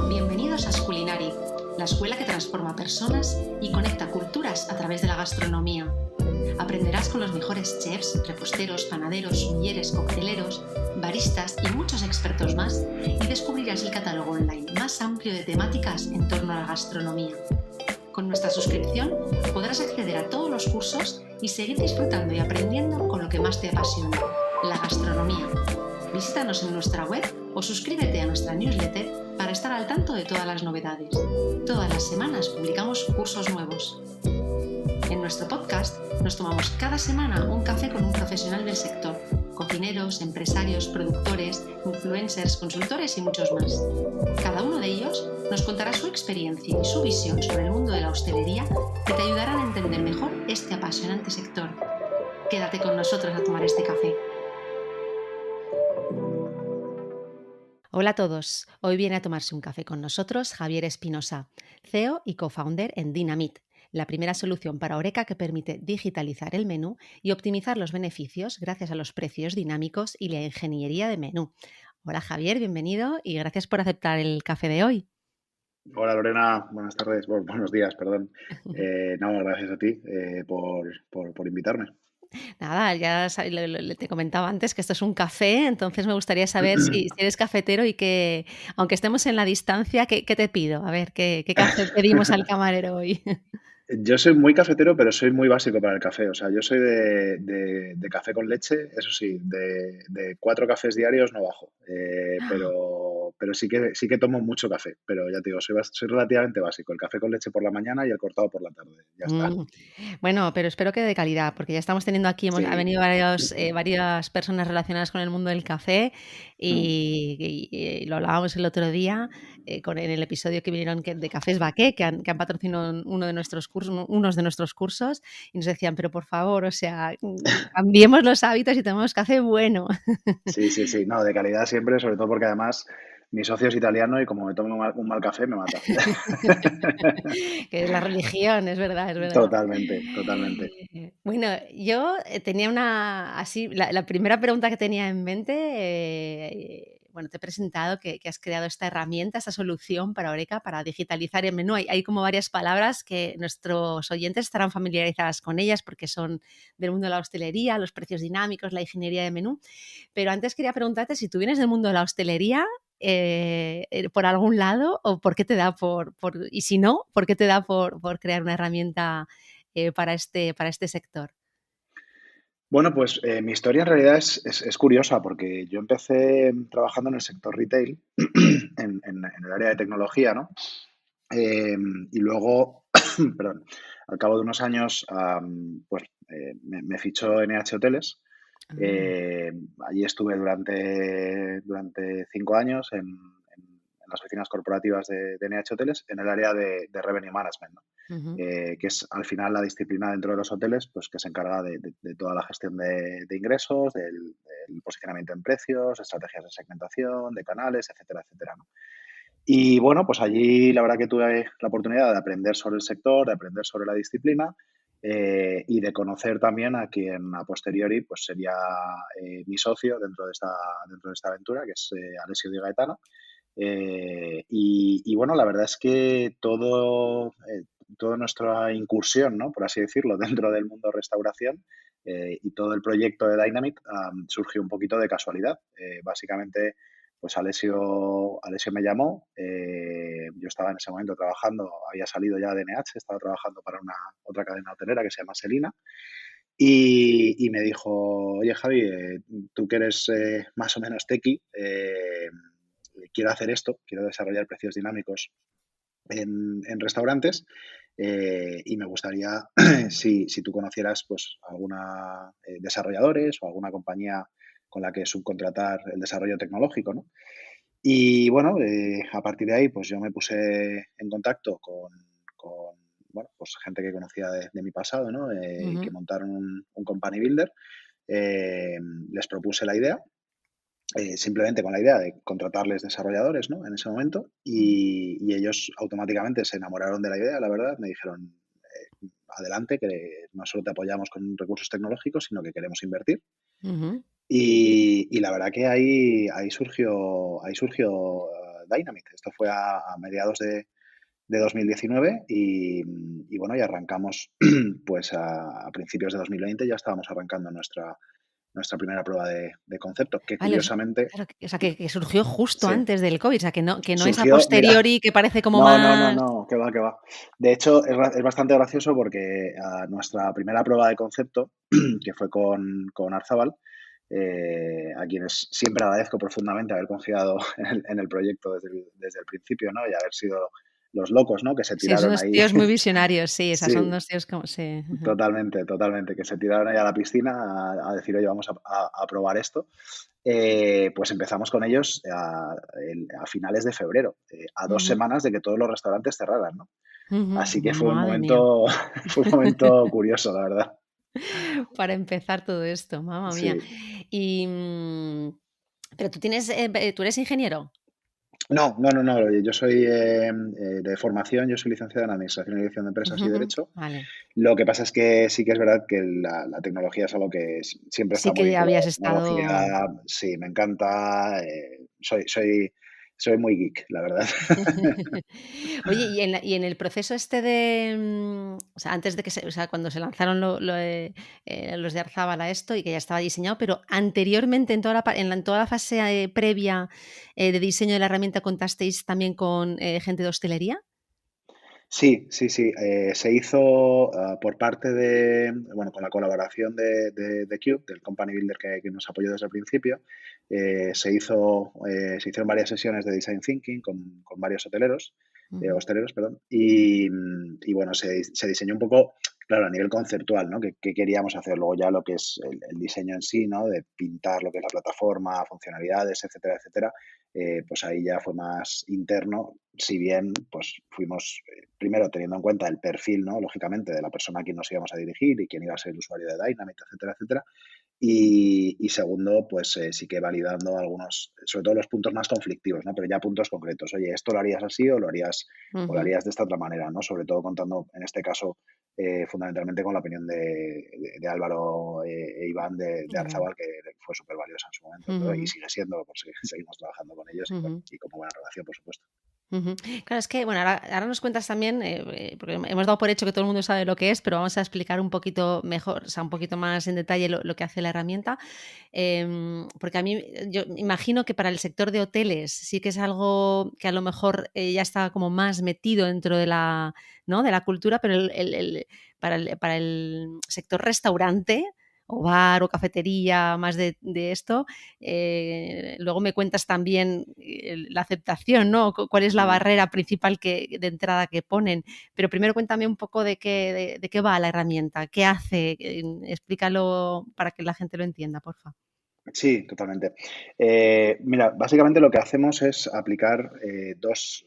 Bienvenidos a Sculinari, la escuela que transforma personas y conecta culturas a través de la gastronomía. Aprenderás con los mejores chefs, reposteros, panaderos, sumilleres, cocteleros, baristas y muchos expertos más, y descubrirás el catálogo online más amplio de temáticas en torno a la gastronomía. Con nuestra suscripción podrás acceder a todos los cursos y seguir disfrutando y aprendiendo con lo que más te apasiona, la gastronomía. Visítanos en nuestra web o suscríbete a nuestra newsletter para estar al tanto de todas las novedades. Todas las semanas publicamos cursos nuevos. En nuestro podcast nos tomamos cada semana un café con un profesional del sector, cocineros, empresarios, productores, influencers, consultores y muchos más. Cada uno de ellos nos contará su experiencia y su visión sobre el mundo de la hostelería que te ayudarán a entender mejor este apasionante sector. Quédate con nosotros a tomar este café. Hola a todos, hoy viene a tomarse un café con nosotros Javier Espinosa, CEO y co-founder en Dynamit, la primera solución para Horeca que permite digitalizar el menú y optimizar los beneficios gracias a los precios dinámicos y la ingeniería de menú. Hola Javier, bienvenido y gracias por aceptar el café de hoy. Hola Lorena, buenas tardes, buenos días, perdón. No, gracias a ti por invitarme. Nada, ya te comentaba antes que esto es un café, entonces me gustaría saber si eres cafetero y que, aunque estemos en la distancia, ¿qué te pido? A ver, ¿qué café pedimos al camarero hoy? Yo soy muy cafetero, pero soy muy básico para el café. O sea, yo soy de café con leche, eso sí, de 4 cafés diarios no bajo. Pero sí que tomo mucho café. Pero ya te digo, soy relativamente básico. El café con leche por la mañana y el cortado por la tarde. Ya está. Mm, Bueno, pero espero que de calidad, porque ya estamos teniendo aquí, ha Sí. venido varias personas relacionadas con el mundo del café Mm, y lo hablábamos el otro día en el episodio que vinieron de Cafés Baqué, que han patrocinado uno de nuestros cursos, unos de nuestros cursos, y nos decían, pero por favor, o sea, cambiemos los hábitos y tomemos café bueno. Sí, sí, sí. No, de calidad siempre, sobre todo porque además mi socio es italiano y como me tome un mal café me mata. Que es la religión, es verdad, es verdad. Totalmente, totalmente. Bueno, yo tenía la primera pregunta que tenía en mente, bueno, te he presentado que has creado esta herramienta, esta solución para Horeca para digitalizar el menú. Hay como varias palabras que nuestros oyentes estarán familiarizadas con ellas porque son del mundo de la hostelería, los precios dinámicos, la ingeniería de menú. Pero antes quería preguntarte si tú vienes del mundo de la hostelería, por algún lado o por qué te da y si no, ¿por qué te da por crear una herramienta para este sector? Bueno, pues mi historia en realidad es curiosa porque yo empecé trabajando en el sector retail, en el área de tecnología, ¿no? Y luego, perdón, al cabo de unos años, pues me fichó NH Hoteles. Ah, Eh, Allí estuve durante 5 años en las oficinas corporativas de NH Hoteles en el área de Revenue Management, ¿no? ujú. Que es al final la disciplina dentro de los hoteles pues, que se encarga de toda la gestión de ingresos, del posicionamiento en precios, estrategias de segmentación, de canales, etcétera, etcétera, ¿no? Y bueno, pues allí la verdad que tuve la oportunidad de aprender sobre el sector, de aprender sobre la disciplina y de conocer también a quien a posteriori pues sería mi socio dentro de esta aventura, que es Alessio Di Gaetano. Y bueno, la verdad es que toda nuestra incursión, ¿no? Por así decirlo, dentro del mundo restauración y todo el proyecto de Dynamic surgió un poquito de casualidad. Básicamente, pues Alessio me llamó, yo estaba en ese momento trabajando, había salido ya de NH, estaba trabajando para otra cadena hotelera que se llama Selina, y me dijo, oye Javi, tú que eres más o menos tequi, quiero hacer esto, quiero desarrollar precios dinámicos en restaurantes y me gustaría si tú conocieras pues alguna desarrolladores o alguna compañía con la que subcontratar el desarrollo tecnológico, ¿no? Y bueno, a partir de ahí pues yo me puse en contacto con, bueno, pues gente que conocía de mi pasado, ¿no? Que Ujú. montaron un company builder. Eh, Les propuse la idea simplemente con la idea de contratarles desarrolladores, ¿no? En ese momento, Ujú. y ellos automáticamente se enamoraron de la idea, la verdad, me dijeron, adelante, que no solo te apoyamos con recursos tecnológicos, sino que queremos invertir. Ujú. Y la verdad que ahí surgió Dynamite. Esto fue a mediados de 2019 y bueno, y arrancamos pues a principios de 2020 ya estábamos arrancando nuestra primera prueba de concepto, que Vale, o sea, curiosamente claro, o sea, que surgió justo sí, antes del COVID, o sea, que no es a surgió, mira, posteriori, que parece como no, no, no, más. no, que va, que va. De hecho, es bastante gracioso porque nuestra primera prueba de concepto, que fue con Arzabal, a quienes siempre agradezco profundamente haber confiado en el proyecto desde el principio, ¿no? Y haber sido los locos, ¿no? Que se Sí, son tiraron unos ahí. tíos muy visionarios, sí, o sea, son Sí, unos tíos como sí. Ujú. totalmente, totalmente, que se tiraron ahí a la piscina a decir, oye, vamos a probar esto. Pues empezamos con ellos a finales de febrero, a 2 semanas de que todos los restaurantes cerraran, ¿no? Ujú, Así que fue un madre mía. momento, fue un momento curioso, la verdad. Para empezar todo esto, mamma mía. Sí. Y, pero tú eres ingeniero. No, no, no, no. Yo soy de formación, yo soy licenciado en Administración y Dirección de Empresas y Ujú, Derecho. vale. Lo que pasa es que sí que es verdad que la tecnología es algo que siempre está Sí muy que vinculado a habías la estado. tecnología. Sí, me encanta. Soy muy geek, la verdad. Oye, y en el proceso este de, o sea, antes de que o sea, cuando se lanzaron los de Arzabal a esto y que ya estaba diseñado, pero anteriormente en toda la fase, previa, de diseño de la herramienta, ¿contasteis también con, gente de hostelería? Sí, sí, sí. Se hizo por parte bueno, con la colaboración de Cube, del company builder que nos apoyó desde el principio. Se hicieron varias sesiones de design thinking con varios Ujú. hosteleros, perdón. Y bueno, se diseñó un poco, claro, a nivel conceptual, ¿no? ¿Qué queríamos hacer? Luego ya lo que es el diseño en sí, ¿no? De pintar lo que es la plataforma, funcionalidades, etcétera, etcétera. Pues ahí ya fue más interno, si bien pues fuimos primero teniendo en cuenta el perfil, ¿no? Lógicamente, de la persona a quien nos íbamos a dirigir y quién iba a ser el usuario de Dynamite, etcétera, etcétera. Y segundo, pues sí que validando algunos, sobre todo los puntos más conflictivos, ¿no? Pero ya puntos concretos. Oye, ¿esto lo harías así o lo Ujú, harías de esta otra manera, ¿no? Sobre todo contando, en este caso, fundamentalmente con la opinión de Álvaro e Iván de igual. Arzabal, que fue súper valiosa en su momento, ¿no? Y Ujú, sigue siendo, pues seguimos trabajando con ellos ujú. y como buena relación, por supuesto. Ujú. Claro, es que, bueno, ahora nos cuentas también, porque hemos dado por hecho que todo el mundo sabe lo que es, pero vamos a explicar un poquito mejor, o sea, un poquito más en detalle lo que hace la herramienta. Porque a mí, yo imagino que para el sector de hoteles sí que es algo que a lo mejor, ya está como más metido dentro de la, ¿no?, de la cultura, pero para el sector restaurante, o bar, o cafetería, más de esto, luego me cuentas también, la aceptación, ¿no? ¿Cuál es la Mm. barrera principal de entrada que ponen? Pero primero cuéntame un poco de qué va la herramienta, qué hace, explícalo para que la gente lo entienda, porfa. Sí, totalmente. Mira, básicamente lo que hacemos es aplicar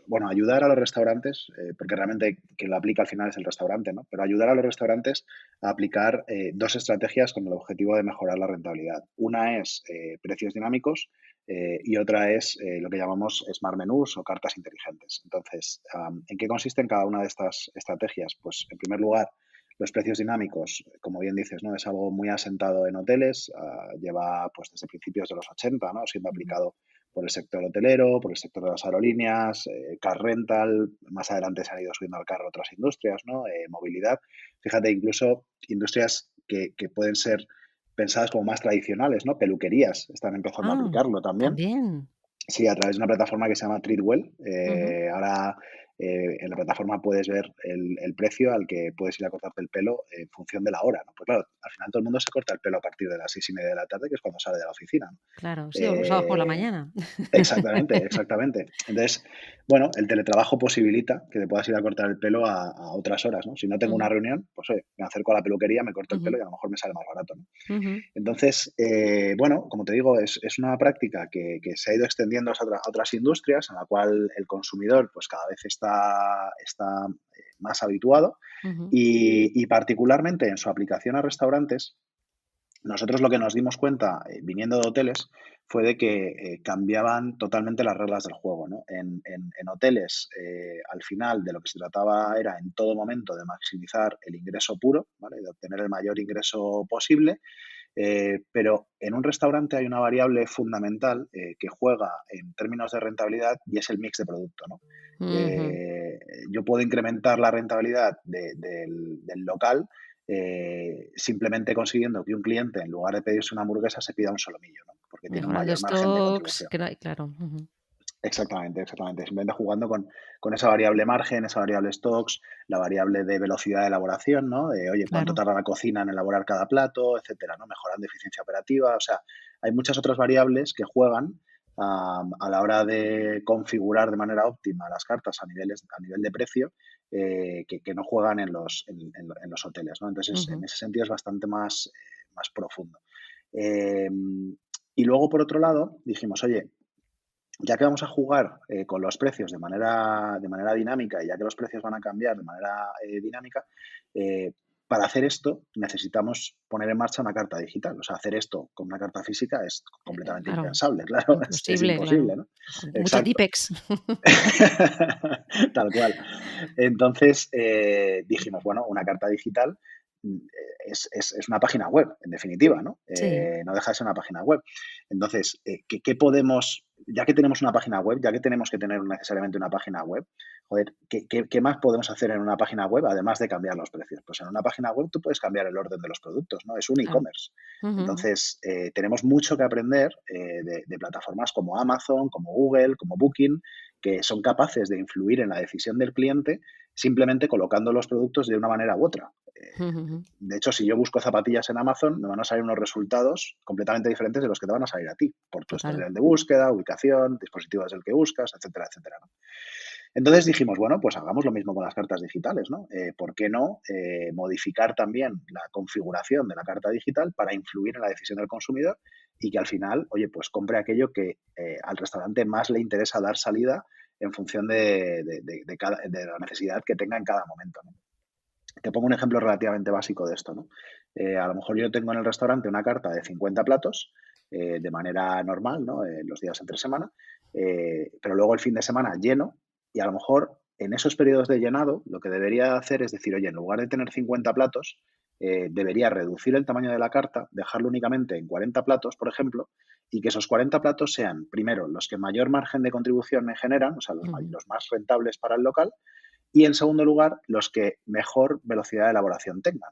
bueno, ayudar a los restaurantes, porque realmente quien lo aplica al final es el restaurante, ¿no? Pero ayudar a los restaurantes a aplicar dos estrategias con el objetivo de mejorar la rentabilidad. Una es precios dinámicos y otra es lo que llamamos smart menús o cartas inteligentes. Entonces, ¿en qué consisten cada una de estas estrategias? Pues, en primer lugar, los precios dinámicos, como bien dices, ¿no? Es algo muy asentado en hoteles, lleva pues desde principios de los 80, ¿no? Siendo Ujú. aplicado por el sector hotelero, por el sector de las aerolíneas, car rental, más adelante se han ido subiendo al carro otras industrias, ¿no? Movilidad. Fíjate, incluso industrias que pueden ser pensadas como más tradicionales, ¿no? Peluquerías están empezando a Ah, aplicarlo también. también. Sí, a través de una plataforma que se llama Treatwell. Ujú. Ahora en la plataforma puedes ver el precio al que puedes ir a cortarte el pelo en función de la hora, ¿no? Pues claro, al final todo el mundo se corta el pelo a partir de las 6:30 de la tarde, que es cuando sale de la oficina, ¿no? Claro, sí, o los sábados por la Eh, mañana. Exactamente, exactamente. Entonces, bueno, el teletrabajo posibilita que te puedas ir a cortar el pelo a otras horas, ¿no? Si no tengo una Ujú, reunión, pues oye, me acerco a la peluquería, me corto el pelo ujú, y a lo mejor me sale más barato, ¿no? ujú, Entonces, bueno, como te digo, es una práctica que se ha ido extendiendo a otras industrias, en la cual el consumidor pues cada vez está más habituado ujú, y particularmente en su aplicación a restaurantes, nosotros lo que nos dimos cuenta, viniendo de hoteles, fue de que cambiaban totalmente las reglas del juego, ¿no? En hoteles, al final de lo que se trataba era en todo momento de maximizar el ingreso puro, ¿vale? De obtener el mayor ingreso posible, pero en un restaurante hay una variable fundamental que juega en términos de rentabilidad y es el mix de producto, ¿no? Ujú. Eh, yo puedo incrementar la rentabilidad del local simplemente consiguiendo que un cliente, en lugar de pedirse una hamburguesa, se pida un solomillo, ¿no? Porque tiene un Mejorando mayor margen de stocks, contribución. claro. Ujú. Exactamente, exactamente. Simplemente jugando con esa variable margen, esa variable stocks, la variable de velocidad de elaboración, ¿no? De, oye, cuánto Claro. tarda la cocina en elaborar cada plato, etcétera, ¿no? Mejorando eficiencia operativa. O sea, hay muchas otras variables que juegan a la hora de configurar de manera óptima las cartas a nivel de precio que no juegan en los hoteles, ¿no? Entonces, en Ujú. ese sentido es bastante más profundo. Eh, y luego, por otro lado, dijimos, oye, ya que vamos a jugar con los precios de manera dinámica y ya que los precios van a cambiar de manera dinámica, eh, para hacer esto necesitamos poner en marcha una carta digital. O sea, hacer esto con una carta física es completamente Claro, impensable, claro, es imposible, claro. imposible, ¿no? Mucho Exacto. Tipex. Tal cual. Entonces dijimos, bueno, una carta digital es una página web, en definitiva, ¿no? Sí. No deja de ser una página web. Entonces, ¿qué podemos, ya que tenemos una página web, ya que tenemos que tener necesariamente una página web, joder, ¿qué más podemos hacer en una página web además de cambiar los precios? Pues en una página web tú puedes cambiar el orden de los productos, ¿no? Es un Claro. e-commerce. Ujú, ujú. Entonces, tenemos mucho que aprender de plataformas como Amazon, como Google, como Booking, que son capaces de influir en la decisión del cliente simplemente colocando los productos de una manera u otra. Ujú, ujú. De hecho, si yo busco zapatillas en Amazon, me van a salir unos resultados completamente diferentes de los que te van a salir a ti, por tu Total. historial de búsqueda, ubicación, dispositivo desde el que buscas, etcétera, etcétera, ¿no? Entonces dijimos, bueno, pues hagamos lo mismo con las cartas digitales, ¿no? ¿Por qué no modificar también la configuración de la carta digital para influir en la decisión del consumidor y que al final, oye, pues compre aquello que al restaurante más le interesa dar salida en función de la necesidad que tenga en cada momento, ¿no? Te pongo un ejemplo relativamente básico de esto, ¿no? A lo mejor yo tengo en el restaurante una carta de 50 platos de manera normal, ¿no? Los días entre semana, pero luego el fin de semana lleno y a lo mejor en esos periodos de llenado lo que debería hacer es decir, oye, en lugar de tener 50 platos, debería reducir el tamaño de la carta, dejarlo únicamente en 40 platos, por ejemplo, y que esos 40 platos sean, primero, los que mayor margen de contribución me generan, o sea, Ujú, los más rentables para el local, y en segundo lugar, los que mejor velocidad de elaboración tengan.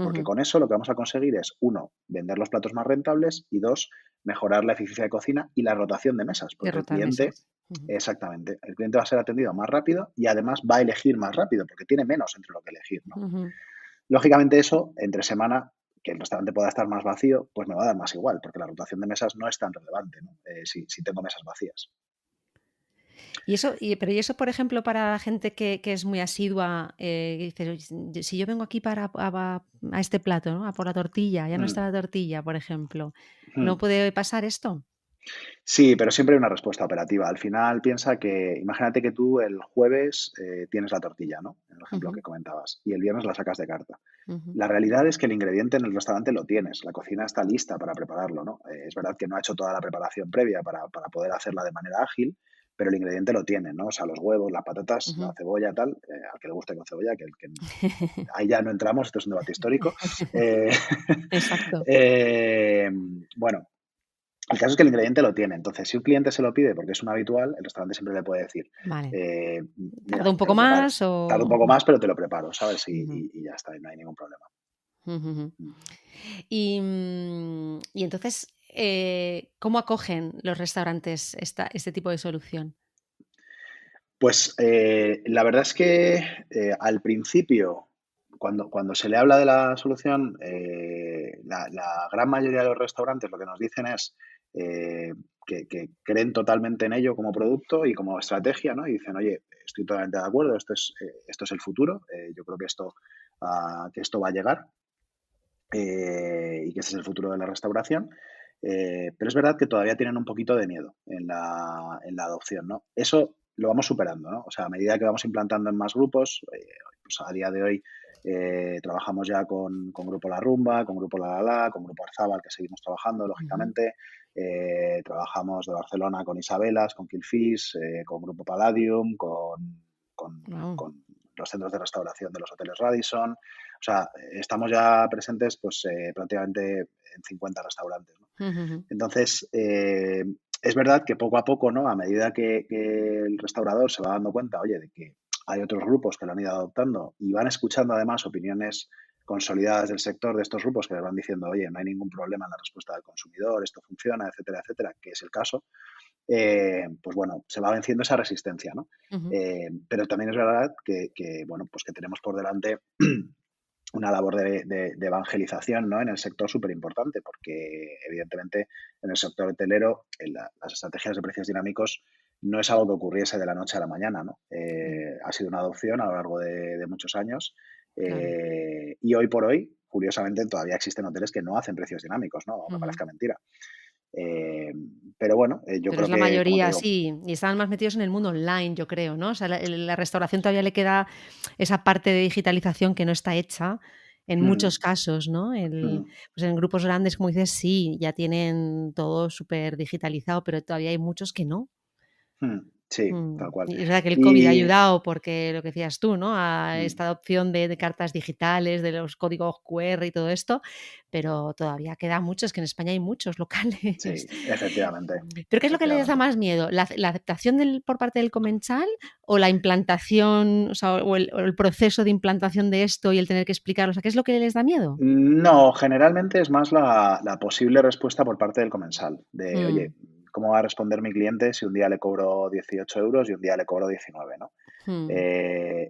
Porque ujú. con eso lo que vamos a conseguir es, uno, vender los platos más rentables y dos, mejorar la eficiencia de cocina y la rotación de mesas, De porque el rotar cliente, mesas. Ujú, exactamente, el cliente va a ser atendido más rápido y además va a elegir más rápido porque tiene menos entre lo que elegir, ¿no? ujú. Lógicamente eso, entre semana, que el restaurante pueda estar más vacío, pues me va a dar más igual, porque la rotación de mesas no es tan relevante, ¿no? Si tengo mesas vacías. Pero y eso, por ejemplo, para la gente que es muy asidua, que dices: "Oye, si yo vengo aquí para a este plato, ¿no? A por la tortilla, ya no está Mm, la tortilla", por ejemplo, ¿no mm. puede pasar esto? Sí, pero siempre hay una respuesta operativa. Al final piensa que, imagínate que tú el jueves tienes la tortilla, ¿no? En el ejemplo Ujú, que comentabas, y el viernes la sacas de carta. ujú. La realidad es que el ingrediente en el restaurante lo tienes, la cocina está lista para prepararlo, ¿no? Es verdad que no ha hecho toda la preparación previa para poder hacerla de manera ágil, pero el ingrediente lo tiene, ¿no? O sea, los huevos, las patatas, la Ujú. cebolla, tal, al que le guste con cebolla, ahí ya no entramos, esto es un debate histórico. Eh, Exacto. eh, bueno, el caso es que el ingrediente lo tiene. Entonces, si un cliente se lo pide porque es un habitual, el restaurante siempre le puede decir, Vale. mira, ¿Tarda un te poco lo preparo. más Tarda un o? poco más, pero te lo preparo, ¿sabes? Ujú, Y ya está, y no hay ningún problema. ujú, ujú. Mm. Y entonces, ¿cómo acogen los restaurantes este tipo de solución? Pues la verdad es que al principio, cuando se le habla de la solución, la gran mayoría de los restaurantes lo que nos dicen es que creen totalmente en ello como producto y como estrategia, ¿no? Y dicen, oye, estoy totalmente de acuerdo, esto es el futuro, yo creo que esto va a llegar y que ese es el futuro de la restauración. Pero es verdad que todavía tienen un poquito de miedo en la adopción, ¿no? Eso lo vamos superando, ¿no? O sea, a medida que vamos implantando en más grupos, pues pues a día de hoy trabajamos ya con Grupo La Rumba, con Grupo La La La, con Grupo Arzabal, que seguimos trabajando, Ujú. lógicamente. Trabajamos de Barcelona con Isabelas, con Killfish, con Grupo Palladium, Guau. con los centros de restauración de los hoteles Radisson. O sea, estamos ya presentes pues prácticamente en 50 restaurantes, ¿no? Ujujú. Entonces, es verdad que poco a poco, ¿no? A medida que el restaurador se va dando cuenta, oye, de que hay otros grupos que lo han ido adoptando y van escuchando además opiniones consolidadas del sector de estos grupos que les van diciendo, oye, no hay ningún problema en la respuesta del consumidor, esto funciona, etcétera, etcétera, que es el caso, pues bueno, se va venciendo esa resistencia, ¿no? Ujú. Pero también es verdad bueno, pues que tenemos por delante una labor de evangelización, ¿no? En el sector súper importante, porque evidentemente en el sector hotelero las estrategias de precios dinámicos no es algo que ocurriese de la noche a la mañana, ¿no? Claro, Ha sido una adopción a lo largo de muchos años claro. y hoy por hoy, curiosamente, todavía existen hoteles que no hacen precios dinámicos, ¿no? Aunque Ujú. parezca mentira. Eh, pero bueno, yo Pero es creo la que, como te mayoría, digo, sí, y están más metidos en el mundo online, yo creo, ¿no? O sea, la restauración todavía le queda esa parte de digitalización que no está hecha en mm, muchos casos, ¿no? mm, Pues en grupos grandes, como dices, sí, ya tienen todo súper digitalizado, pero todavía hay muchos que no. sí, tal cual. Y es verdad que el COVID ha Y ayudado porque lo que decías tú, ¿no? A mm, esta adopción de cartas digitales, de los códigos QR y todo esto, pero todavía queda mucho, es que en España hay muchos locales. sí, efectivamente, ¿Pero qué es lo que les da efectivamente. más miedo? ¿La aceptación por parte del comensal o la implantación, o sea, o el proceso de implantación de esto y el tener que explicarlo? O sea, ¿qué es lo que les da miedo? No, generalmente es más la posible respuesta por parte del comensal, de, Mm, oye, ¿cómo va a responder mi cliente si un día le cobro 18 euros y un día le cobro 19, ¿no? mm,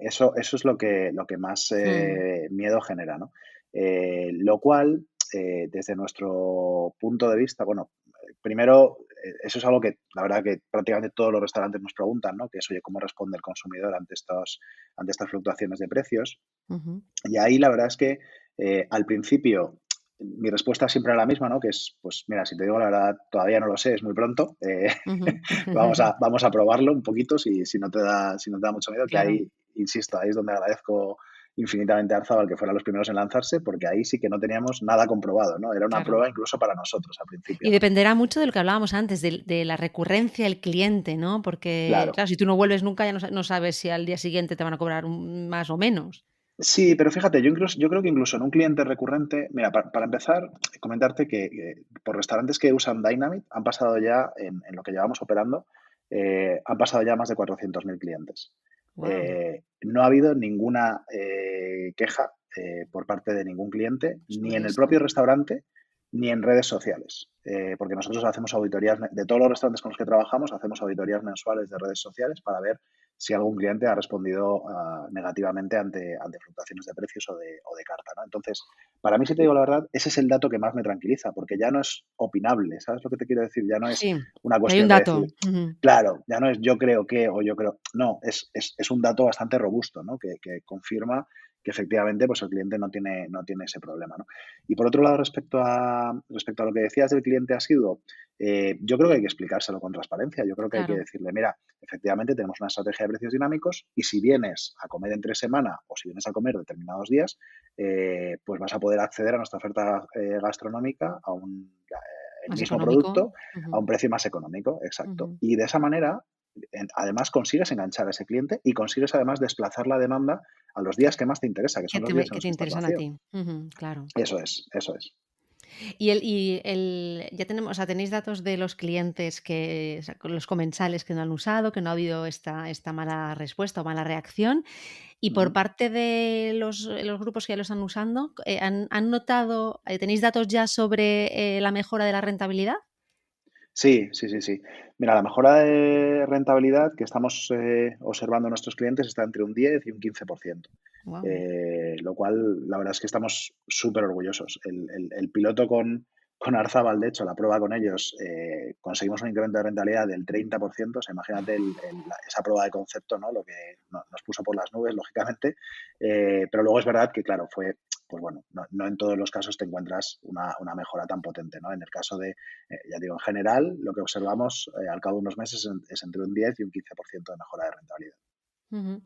Eso es lo que más mm, miedo genera, ¿no? Lo cual, desde nuestro punto de vista, bueno, primero, eso es algo que la verdad que prácticamente todos los restaurantes nos preguntan, ¿no? Que es, oye, ¿cómo responde el consumidor ante estas fluctuaciones de precios? ujú, Y ahí la verdad es que al principio mi respuesta siempre era la misma, ¿no? Que es, pues mira, si te digo la verdad, todavía no lo sé, es muy pronto. ujú. Vamos a probarlo un poquito si no te da mucho miedo, que Claro. ahí, insisto, ahí es donde agradezco infinitamente a Arzabal que fueran los primeros en lanzarse, porque ahí sí que no teníamos nada comprobado, ¿no? Era una Claro. prueba incluso para nosotros al principio, Y ¿no? dependerá mucho de lo que hablábamos antes, de la recurrencia del cliente, ¿no? Porque, Claro. claro, si tú no vuelves nunca, ya no sabes si al día siguiente te van a cobrar más o menos. Sí, pero fíjate, yo creo que incluso en un cliente recurrente, mira, para empezar, comentarte que por restaurantes que usan Dynamit han pasado ya, en lo que llevamos operando, han pasado ya más de 400.000 clientes. Wow. No ha habido ninguna queja por parte de ningún cliente, ni Sobre en el esto. propio restaurante, ni en redes sociales. Porque nosotros hacemos auditorías, de todos los restaurantes con los que trabajamos, hacemos auditorías mensuales de redes sociales para ver si algún cliente ha respondido negativamente ante fluctuaciones de precios o de carta, ¿no? Entonces, para mí, si te digo la verdad, ese es el dato que más me tranquiliza, porque ya no es opinable, ¿sabes lo que te quiero decir? Ya no es Sí, una que hay un cuestión de dato. decir, claro, ya no es yo creo que o yo creo, no, es un dato bastante robusto, ¿no? Que confirma que efectivamente pues el cliente no tiene ese problema, ¿no? Y por otro lado, respecto a lo que decías del cliente asiduo, yo creo que hay que explicárselo con transparencia. Yo creo que hay que Claro. decirle, mira, efectivamente tenemos una estrategia de precios dinámicos y si vienes a comer entre semana o si vienes a comer determinados días, pues vas a poder acceder a nuestra oferta gastronómica el Más mismo económico. producto a un precio más económico, exacto. Ujú. Y de esa manera, además consigues enganchar a ese cliente y consigues además desplazar la demanda a los días que más te interesa, que Que son los te días en que los te que estás interesan a vacío. ti. Ujú, claro. Eso es, eso es. Ya tenemos, o sea, tenéis datos de los clientes que, o sea, con los comensales que no han usado, que no ha habido esta mala respuesta o mala reacción. Y por Ujú. parte de los grupos que ya lo están usando, ¿han notado, tenéis datos ya sobre la mejora de la rentabilidad? Sí, sí, sí, sí. Mira, la mejora de rentabilidad que estamos observando en nuestros clientes está entre un 10 y un 15%. Wow. Lo cual, la verdad es que estamos súper orgullosos. El piloto con Arzabal, de hecho, la prueba con ellos, conseguimos un incremento de rentabilidad del 30%. O sea, imagínate esa prueba de concepto, ¿no? Lo que nos puso por las nubes, lógicamente. Pero luego es verdad que, claro, pues bueno, no en todos los casos te encuentras una mejora tan potente, ¿no? En el caso de, ya digo, en general, lo que observamos al cabo de unos meses es entre un 10 y un 15% de mejora de rentabilidad. Ujú.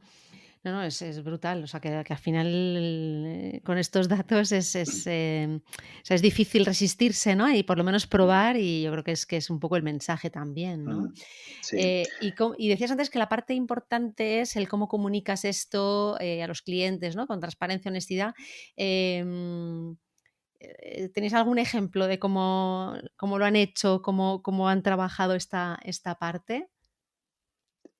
No, no, es brutal. O sea, que al final, con estos datos o sea, es difícil resistirse, ¿no? Y por lo menos probar, y yo creo que es un poco el mensaje también, ¿no? Mm, sí. Y decías antes que la parte importante es el cómo comunicas esto, a los clientes, ¿no? Con transparencia, honestidad. Em, ¿Tenéis algún ejemplo de cómo lo han hecho, cómo han trabajado esta parte?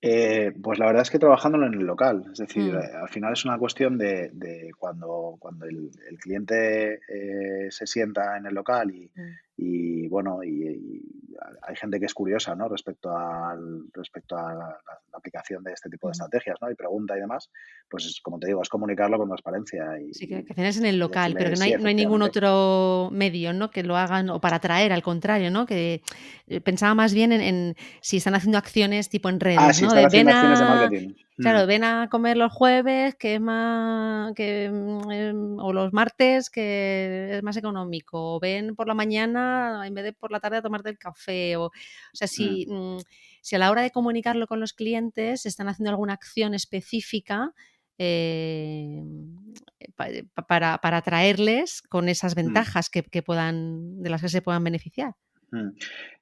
Pues la verdad es que trabajándolo en el local, es decir, Mm, al final es una cuestión de cuando el cliente se sienta en el local mm. bueno, hay gente que es curiosa, ¿no? Respecto a la aplicación de este tipo de Ujú. estrategias, ¿no? Y pregunta y demás, pues como te digo, es comunicarlo con transparencia Sí, que al final es en el y local, pero decirle, que no sí, hay ningún efectivamente. otro medio, ¿no?, que lo hagan o para atraer, al contrario, ¿no? Que, pensaba más bien en si están haciendo acciones tipo en Ah, redes, sí, ¿no? están De haciendo acciones de marketing. claro, ven a comer los jueves, que es más o los martes, que es más económico, o ven por la mañana en vez de por la tarde a tomarte el café, o sea, Mm, si a la hora de comunicarlo con los clientes están haciendo alguna acción específica, para atraerles con esas mm. ventajas que puedan de las que se puedan beneficiar. Mm.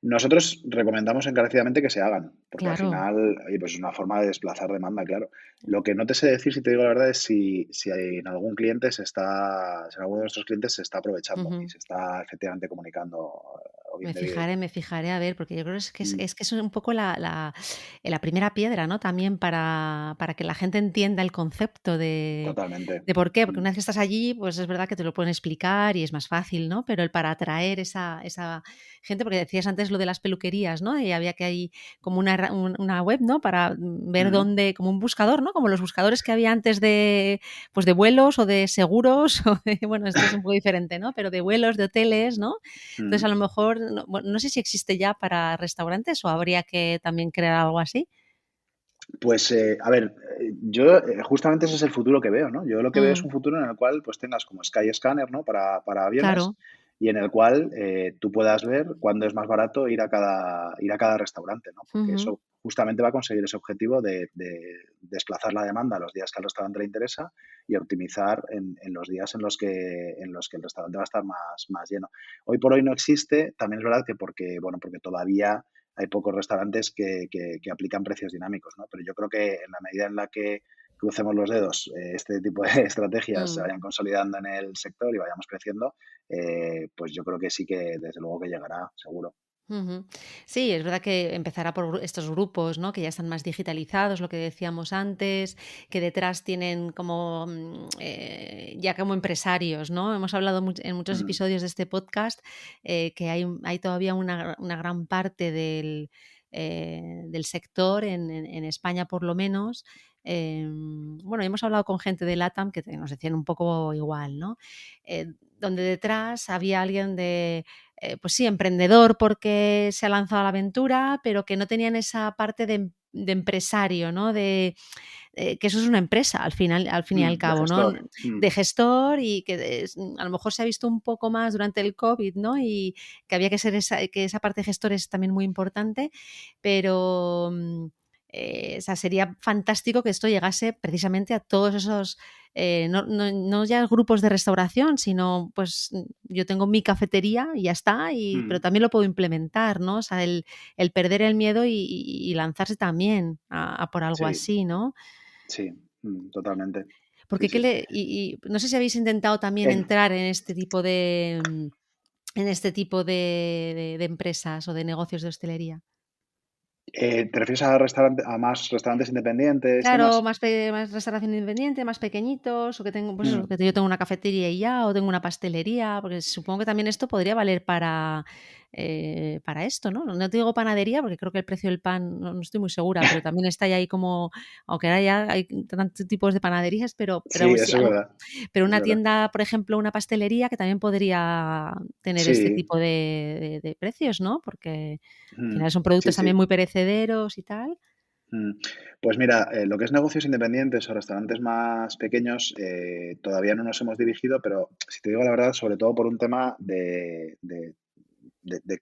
Nosotros recomendamos encarecidamente que se hagan, porque al Claro. final, oye, pues es una forma de desplazar demanda, claro. Lo que no te sé decir, si te digo la verdad, es si en algún cliente si en alguno de nuestros clientes se está aprovechando y Ujú. se está efectivamente comunicando o bien Me debido. fijaré, me fijaré, a ver, porque yo creo es que es Mm, es que es un poco la primera piedra, ¿no? También para que la gente entienda el concepto totalmente. de por qué, porque Mm, una vez que estás allí, pues es verdad que te lo pueden explicar y es más fácil, ¿no? Pero el para atraer esa gente, porque decías antes lo de las peluquerías, ¿no? Y había que hay como una web, ¿no? Para ver mm, dónde, como un buscador, ¿no? Como los buscadores que había antes pues de vuelos o de seguros, o de, bueno, esto es un poco diferente, ¿no? Pero de vuelos, de hoteles, ¿no? Entonces, mm. a lo mejor, no sé si existe ya para restaurantes o habría que también crear algo así. Pues, a ver, yo justamente ese es el futuro que veo, ¿no? Yo lo que veo es Mm, un futuro en el cual pues tengas como Skyscanner, ¿no? Para aviones claro. y en el cual tú puedas ver cuándo es más barato ir a cada restaurante, ¿no? Porque Ujú, eso justamente va a conseguir ese objetivo de desplazar la demanda a los días que al restaurante le interesa y optimizar en los días en los que el restaurante va a estar más lleno. Hoy por hoy no existe, también es verdad que porque todavía hay pocos restaurantes que aplican precios dinámicos, ¿no? Pero yo creo que en la medida en la que crucemos los dedos, este tipo de estrategias se mm. vayan consolidando en el sector y vayamos creciendo, pues yo creo que sí que desde luego que llegará, seguro. Ujú. Sí, es verdad que empezará por estos grupos, ¿no? Que ya están más digitalizados, lo que decíamos antes, que detrás tienen como ya como empresarios, ¿no? Hemos hablado en muchos Mm, episodios de este podcast, que hay todavía una gran parte del sector en España, por lo menos. Bueno, hemos hablado con gente de LATAM que nos decían un poco igual, ¿no? Donde detrás había alguien pues sí, emprendedor porque se ha lanzado a la aventura, pero que no tenían esa parte de empresario, ¿no? Que eso es una empresa al fin y al de cabo, ¿no? gestor. Mm, De gestor y que a lo mejor se ha visto un poco más durante el COVID, ¿no? Y que había que ser que esa parte de gestor es también muy importante, pero o sea, sería fantástico que esto llegase precisamente a todos esos no ya grupos de restauración, sino pues yo tengo mi cafetería y ya está, pero mm, también lo puedo implementar, ¿no? O sea, el perder el miedo y lanzarse también a por algo sí, así, ¿no? sí, totalmente. Sí, Porque sí. no sé si habéis intentado también En, entrar en este tipo de empresas o de negocios de hostelería. ¿Te refieres a más restaurantes independientes y Claro, demás? más restauración independiente, más pequeñitos, o que tengo, pues eso, Mm, que yo tengo una cafetería y ya, o tengo una pastelería, porque supongo que también esto podría valer para esto, ¿no? No te digo panadería, porque creo que el precio del pan, no estoy muy segura, pero también está ahí como, aunque ahora ya hay tantos tipos de panaderías, pero sí, vamos, sí, eso es verdad. pero Es una verdad. tienda, por ejemplo, una pastelería que también podría tener este Sí, tipo de precios, ¿no? Porque al mm, final son sí, productos también sí. muy perecederos y tal. Mm, Pues mira, lo que es negocios independientes o restaurantes más pequeños, todavía no nos hemos dirigido, pero si te digo la verdad, sobre todo por un tema de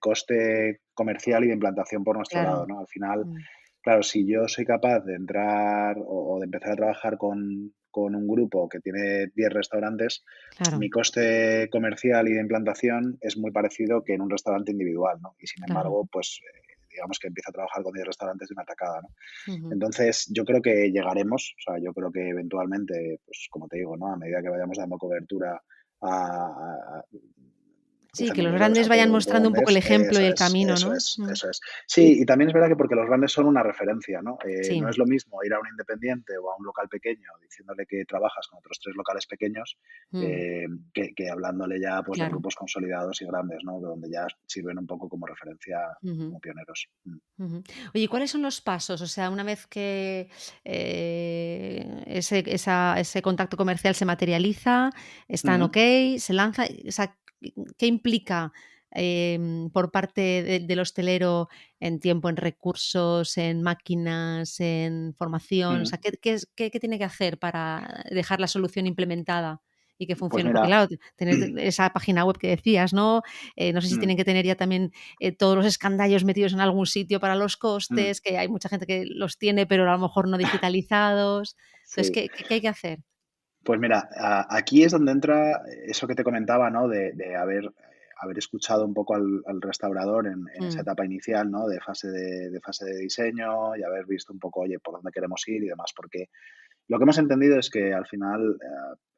coste comercial y de implantación por nuestro lado, Claro. ¿no? Al final, Mm. claro, si yo soy capaz de entrar o de empezar a trabajar con un grupo que tiene 10 restaurantes, mi Claro, coste comercial y de implantación es muy parecido que en un restaurante individual, ¿no? Y sin claro. embargo, pues digamos que empiezo a trabajar con 10 restaurantes de una tacada, ¿no? Ujú. Entonces, yo creo que llegaremos, o sea, yo creo que eventualmente, pues como te digo, ¿no? A medida que vayamos dando cobertura a Sí, que cruzando los los dedos grandes a todo vayan el grupo mostrando un poco el holandés, ejemplo y el camino, eso ¿no? es, Mm. eso es. Sí, y también es verdad que porque los grandes son una referencia, ¿no? No Sí. es lo mismo ir a un independiente o a un local pequeño diciéndole que trabajas con otros 3 locales pequeños, Mm. que hablándole ya, pues, de Claro. grupos consolidados y grandes, ¿no? Donde ya sirven un poco como referencia, Ujú. como pioneros. Ujú. Oye, ¿cuáles son los pasos? O sea, una vez que ese contacto comercial se materializa, están Ujú, ok, se lanza, o sea, ¿qué implica por parte del hostelero en tiempo, en recursos, en máquinas, en formación? O ujú. sea, ¿qué tiene que hacer para dejar la solución implementada y que Pues funcione? Porque mira, claro, tener esa página web que decías, ¿no? No sé si mm, tienen que tener ya también todos los escandallos metidos en algún sitio para los mm, costes, que hay mucha gente que los tiene, pero a lo mejor no digitalizados. Entonces, sí. ¿qué hay que hacer? Pues mira, aquí es donde entra eso que te comentaba, ¿no? De haber escuchado un poco al restaurador en esa Mm, etapa inicial, ¿no? De fase de diseño y haber visto un poco, oye, por dónde queremos ir y demás. Porque lo que hemos entendido es que al final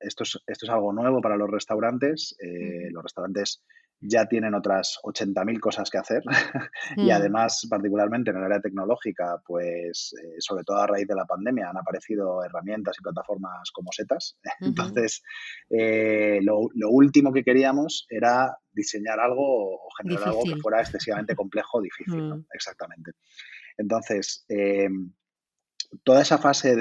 esto es algo nuevo para los restaurantes. ujú, Los restaurantes ya tienen otras 80.000 cosas que hacer y mm, además, particularmente en el área tecnológica, pues sobre todo a raíz de la pandemia han aparecido herramientas y plataformas como Setas. ujú. Entonces, lo último que queríamos era diseñar algo o generar algo que Difícil. fuera excesivamente complejo o difícil, ¿no? Mm, Exactamente. Entonces, toda esa fase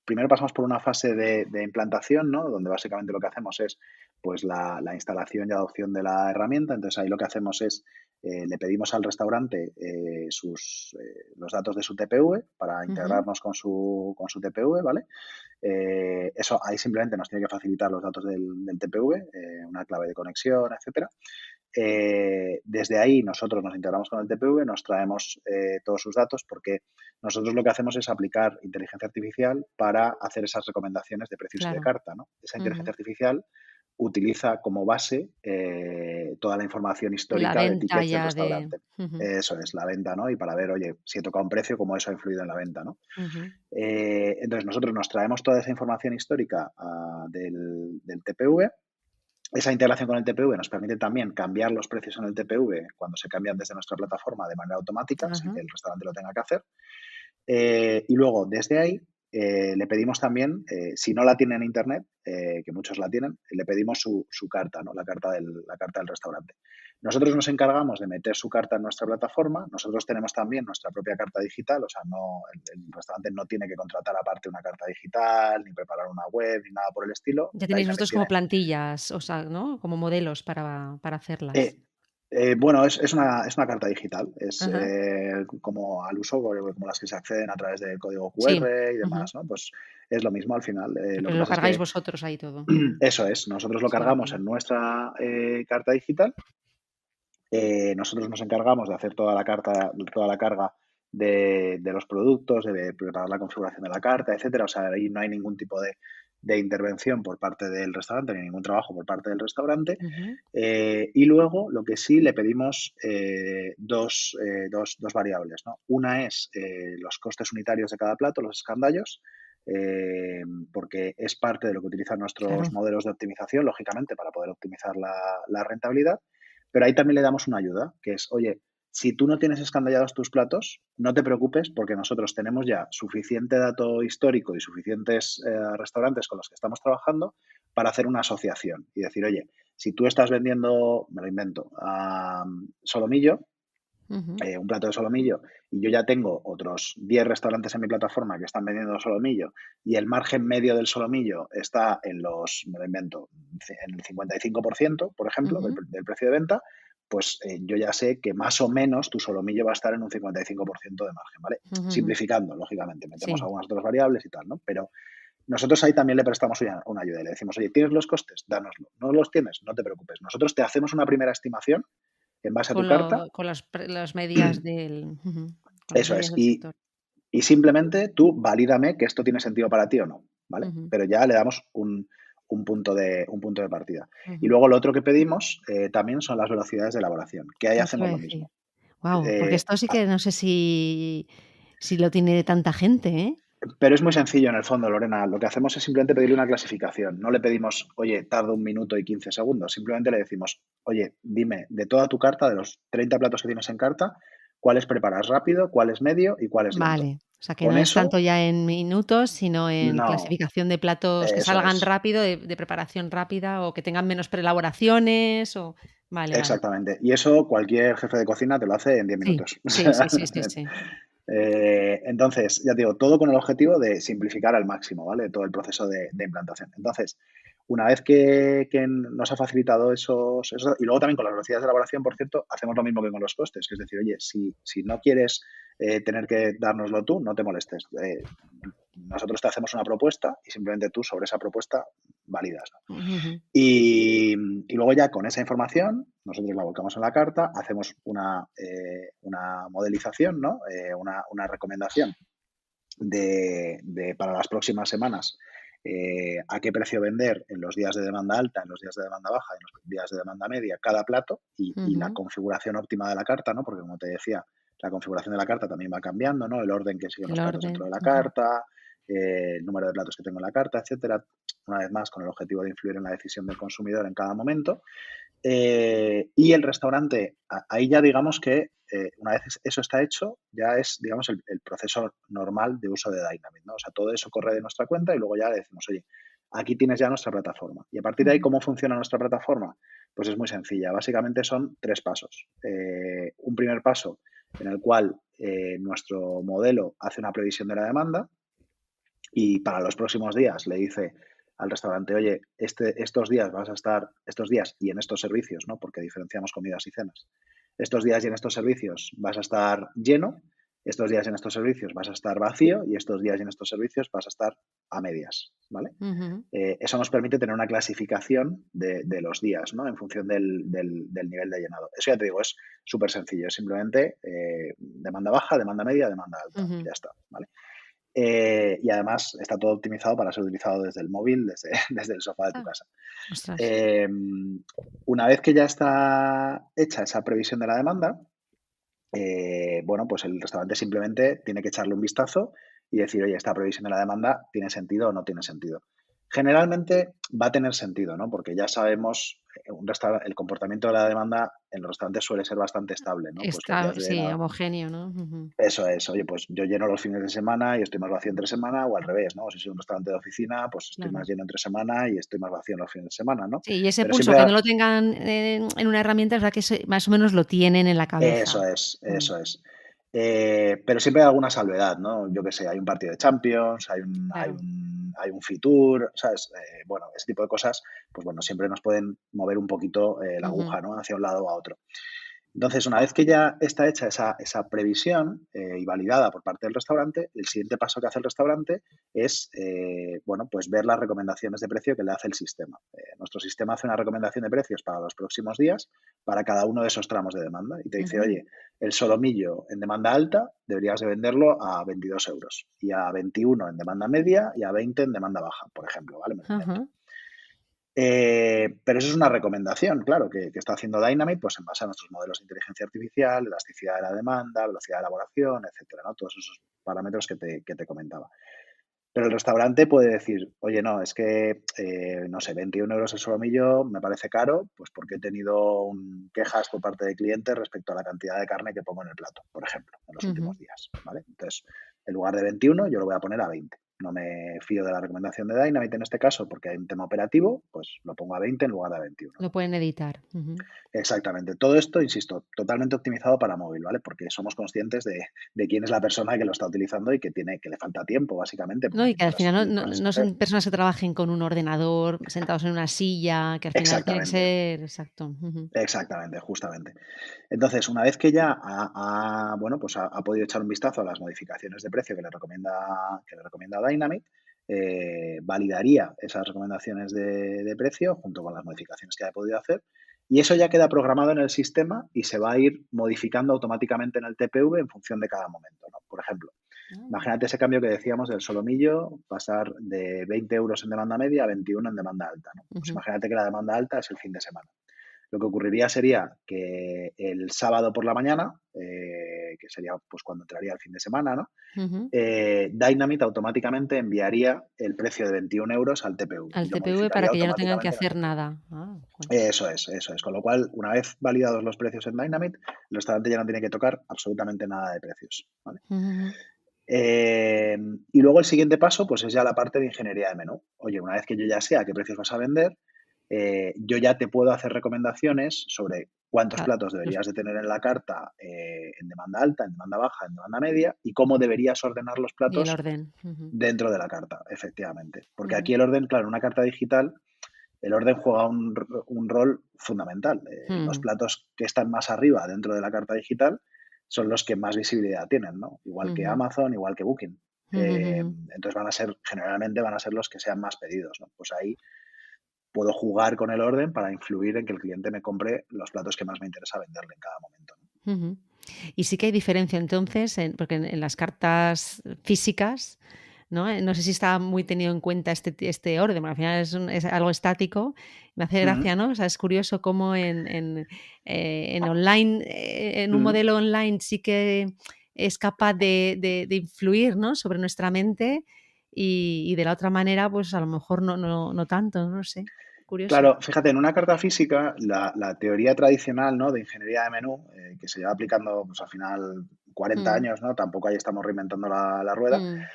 primero pasamos por una fase de implantación, ¿no? Donde básicamente lo que hacemos es, pues, la instalación y adopción de la herramienta. Entonces, ahí lo que hacemos es, le pedimos al restaurante, los datos de su TPV para ujú, integrarnos con su TPV, ¿vale? Eso ahí simplemente nos tiene que facilitar los datos del TPV, una clave de conexión, etcétera. Desde ahí nosotros nos integramos con el TPV, nos traemos todos sus datos porque nosotros lo que hacemos es aplicar inteligencia artificial para hacer esas recomendaciones de precios y de claro. carta, ¿no? Esa inteligencia Ujú. artificial utiliza como base toda la información La histórica de venta tickets del ya de. restaurante. Ujú, Eso es, la venta, ¿no? Y para ver, oye, si he tocado un precio, cómo eso ha influido en la venta, ¿no? ujú, Entonces nosotros nos traemos toda esa información histórica del TPV. Esa integración con el TPV nos permite también cambiar los precios en el TPV cuando se cambian desde nuestra plataforma de manera automática, sin ajá, que el restaurante lo tenga que hacer. Y luego, desde ahí, le pedimos también, si no la tiene en Internet, que muchos la tienen, le pedimos su carta, ¿no? La carta del restaurante. Nosotros nos encargamos de meter su carta en nuestra plataforma. Nosotros tenemos también nuestra propia carta digital, o sea, el restaurante no tiene que contratar aparte una carta digital, ni preparar una web, ni nada por el estilo. ya tenéis Dynamic vosotros como tiene. plantillas, o sea, ¿no? Como modelos para hacerlas. Eh, bueno, es una carta digital, es Ajá, como al uso, como las que se acceden a través del código sí, QR y ujú, demás, ¿no? Pues es lo mismo al final. Lo pero que lo pasa es cargáis que vosotros ahí todo. Mm, eso es, nosotros lo sí, cargamos entiendo. en nuestra carta digital. Nosotros nos encargamos de hacer toda la carga de los productos, de preparar la configuración de la carta, etcétera. O sea, ahí no hay ningún tipo de intervención por parte del restaurante, ni ningún trabajo por parte del restaurante. Ujú, Y luego, lo que sí le pedimos dos variables, ¿no? Una es los costes unitarios de cada plato, los escandallos, eh, porque es parte de lo que utilizan nuestros claro. modelos de optimización, lógicamente, para poder optimizar la rentabilidad. Pero ahí también le damos una ayuda, que es, oye, si tú no tienes escandallados tus platos, no te preocupes porque nosotros tenemos ya suficiente dato histórico y suficientes restaurantes con los que estamos trabajando para hacer una asociación y decir, oye, si tú estás vendiendo, me lo invento, solomillo, Ujú, un plato de solomillo, y yo ya tengo otros 10 restaurantes en mi plataforma que están vendiendo solomillo, y el margen medio del solomillo está me lo invento, en el 55%, por ejemplo, del, ujú, del precio de venta, pues yo ya sé que más o menos tu solomillo va a estar en un 55% de margen, ¿vale? ujú, ujú. Simplificando, lógicamente, metemos Sí, algunas otras variables y tal, ¿no? Pero nosotros ahí también le prestamos una ayuda y le decimos, oye, ¿tienes los costes? Dánoslo. ¿No los tienes? No te preocupes. Nosotros te hacemos una primera estimación en base a tu con carta. lo con las medias del ujú, para las Eso medidas es. del sector. Y simplemente tú valídame que esto tiene sentido para ti o no, ¿vale? Ujú, Pero ya le damos un punto de partida. Y ujú. luego lo otro que pedimos también son las velocidades de elaboración, que ahí Ah, te iba hacemos a lo decir. mismo. Guau, porque Eh, esto sí ha- que no sé si lo tiene tanta gente, ¿eh? pero es muy sencillo en el fondo, Lorena. Lo que hacemos es simplemente pedirle una clasificación. No le pedimos, oye, tarda 1 minuto y 15 segundos. Simplemente le decimos, oye, dime de toda tu carta, de los 30 platos que tienes en carta, cuáles preparas rápido, cuál es medio y cuál es lento. Vale, o sea, que no Con es tanto eso, ya en minutos, sino en no, clasificación de platos que eso salgan es. rápido, de preparación rápida o que tengan menos preelaboraciones o vale, vale. Exactamente. Y eso cualquier jefe de cocina te lo hace en 10 Sí, minutos. O sí, sea, sí, sí, sí, sí. entonces, ya te digo, todo con el objetivo de simplificar al máximo, ¿vale? Todo el proceso de implantación. Entonces, una vez que nos ha facilitado y luego también con las velocidades de elaboración, por cierto, hacemos lo mismo que con los costes, que es decir, oye, si no quieres tener que dárnoslo tú, no te molestes. Nosotros te hacemos una propuesta y simplemente tú sobre esa propuesta validas, ¿no? Ujú, Y luego ya con esa información, nosotros la volcamos en la carta, hacemos una modelización, ¿no? Una recomendación para las próximas semanas, a qué precio vender en los días de demanda alta, en los días de demanda baja, en los días de demanda media, cada plato y la ujú. configuración óptima de la carta, ¿no? Porque como te decía, la configuración de la carta también va cambiando, ¿no? El orden que siguen El los platos dentro orden. de la Ujú, carta, el número de platos que tengo en la carta, etcétera. Una vez más, con el objetivo de influir en la decisión del consumidor en cada momento. Y el restaurante, ahí ya digamos que una vez eso está hecho, ya es, digamos, el proceso normal de uso de Dynamit, ¿no? O sea, todo eso corre de nuestra cuenta y luego ya le decimos, oye, aquí tienes ya nuestra plataforma. Y a partir de ahí, ujú, ¿cómo funciona nuestra plataforma? Pues es muy sencilla. Básicamente son 3 pasos. Un primer paso en el cual nuestro modelo hace una previsión de la demanda y para los próximos días le dice al restaurante, oye, estos días vas a estar, estos días y en estos servicios, ¿no? Porque diferenciamos comidas y cenas. Estos días y en estos servicios vas a estar lleno, estos días y en estos servicios vas a estar vacío y estos días y en estos servicios vas a estar a medias, ¿vale? ujú. Eso nos permite tener una clasificación de los días, ¿no? En función del nivel de llenado. Eso ya te digo, es súper sencillo, es simplemente demanda baja, demanda media, demanda alta, Ujú. ya está, ¿vale? Y además está todo optimizado para ser utilizado desde el móvil, desde, desde el sofá de tu Ah, casa. ostras. Eh, una vez que ya está hecha esa previsión de la demanda, bueno, pues el restaurante simplemente tiene que echarle un vistazo y decir, oye, esta previsión de la demanda tiene sentido o no tiene sentido. Generalmente va a tener sentido, ¿no? Porque ya sabemos, el comportamiento de la demanda en los restaurantes suele ser bastante estable, ¿no? Pues los Está, días de sí, homogéneo, ¿no? Ujú. eso es, oye, pues yo lleno los fines de semana y estoy más vacío entre semana, o al revés, ¿no? Si soy un restaurante de oficina, pues estoy Claro. más lleno entre semana y estoy más vacío en los fines de semana, ¿no? Sí, y ese Pero pulso siempre, que no lo tengan en una herramienta, es verdad que más o menos lo tienen en la cabeza. eso es, Mm, eso es. Pero siempre hay alguna salvedad, ¿no? Yo qué sé, hay un partido de Champions, claro. hay un Fitur, ¿sabes? Bueno, ese tipo de cosas, pues bueno, siempre nos pueden mover un poquito la Ujú, aguja, ¿no? Hacia un lado o a otro. Entonces, una vez que ya está hecha esa previsión y validada por parte del restaurante, el siguiente paso que hace el restaurante es, bueno, pues ver las recomendaciones de precio que le hace el sistema. Nuestro sistema hace una recomendación de precios para los próximos días para cada uno de esos tramos de demanda y te dice, ujú. oye, el solomillo en demanda alta deberías de venderlo a 22 euros y a 21 en demanda media y a 20 en demanda baja, por ejemplo, ¿vale? Me lo invento. Ajá. Pero eso es una recomendación, claro, que está haciendo Dynamite, pues en base a nuestros modelos de inteligencia artificial, elasticidad de la demanda, velocidad de elaboración, etcétera, ¿no? Todos esos parámetros que te comentaba. Pero el restaurante puede decir, oye, no, es que, no sé, 21 euros el solomillo me parece caro, pues porque he tenido quejas por parte de clientes respecto a la cantidad de carne que pongo en el plato, por ejemplo, en los Ujú. últimos días, ¿vale? Entonces, en lugar de 21, yo lo voy a poner a 20. No me fío de la recomendación de Dynamite en este caso porque hay un tema operativo, pues lo pongo a 20 en lugar de a 21, Lo ¿no? pueden editar. Ujú. Exactamente. Todo esto, insisto, totalmente optimizado para móvil, ¿vale? Porque somos conscientes de quién es la persona que lo está utilizando y que le falta tiempo, básicamente, No, porque y que al final mientras eso no esté. son personas que trabajen con un ordenador, sentados en una silla, que al final tiene que Exactamente, ser exacto. Ujú. exactamente, justamente. Entonces, una vez que ya bueno, pues ha podido echar un vistazo a las modificaciones de precio que le recomienda Dynamite, validaría esas recomendaciones de precio junto con las modificaciones que haya podido hacer Y eso ya queda programado en el sistema y se va a ir modificando automáticamente en el TPV en función de cada momento, ¿no? Por ejemplo, Ah, imagínate ese cambio que decíamos del solomillo, pasar de 20 euros en demanda media a 21 en demanda alta, ¿no? Pues ujú, imagínate que la demanda alta es el fin de semana. Lo que ocurriría sería que el sábado por la mañana, que sería pues cuando entraría el fin de semana, ¿no? ujú. Dynamite automáticamente enviaría el precio de 21 euros al TPV y Al lo TPV para modificaría que ya no tengan que automáticamente en el hacer TPV. nada. Ah, bueno. Eso es, eso es. Con lo cual, una vez validados los precios en Dynamite, el restaurante ya no tiene que tocar absolutamente nada de precios, ¿vale? Ujú, Eh, y luego el siguiente paso, pues es ya la parte de ingeniería de menú. Oye, una vez que yo ya sé a qué precios vas a vender, yo ya te puedo hacer recomendaciones sobre cuántos claro, platos deberías de tener en la carta en demanda alta, en demanda baja, en demanda media y cómo deberías ordenar los y el platos orden. Ujú, dentro de la carta, efectivamente. Porque ujú, aquí el orden, claro, en una carta digital, el orden juega un rol fundamental. Los mm, platos que están más arriba dentro de la carta digital son los que más visibilidad tienen, ¿no? Igual que ujú, Amazon, igual que Booking. ujú, ujú. Entonces generalmente van a ser los que sean más pedidos, ¿no? Pues ahí puedo jugar con el orden para influir en que el cliente me compre los platos que más me interesa venderle en cada momento, ¿no? Ujú. Y sí que hay diferencia entonces, porque en las cartas físicas, ¿no? No sé si está muy tenido en cuenta este orden, porque al final es algo estático. Me hace Ujú, gracia, ¿no? O sea, es curioso cómo en online, en un ujú. modelo online sí que es capaz de influir, ¿no? Sobre nuestra mente y de la otra manera, pues a lo mejor no tanto, no sé. Curioso. Claro, fíjate, en una carta física, la teoría tradicional, ¿no?, de ingeniería de menú, que se lleva aplicando, pues, al final 40 Mm, años, ¿no? Tampoco ahí estamos reinventando la rueda. mm,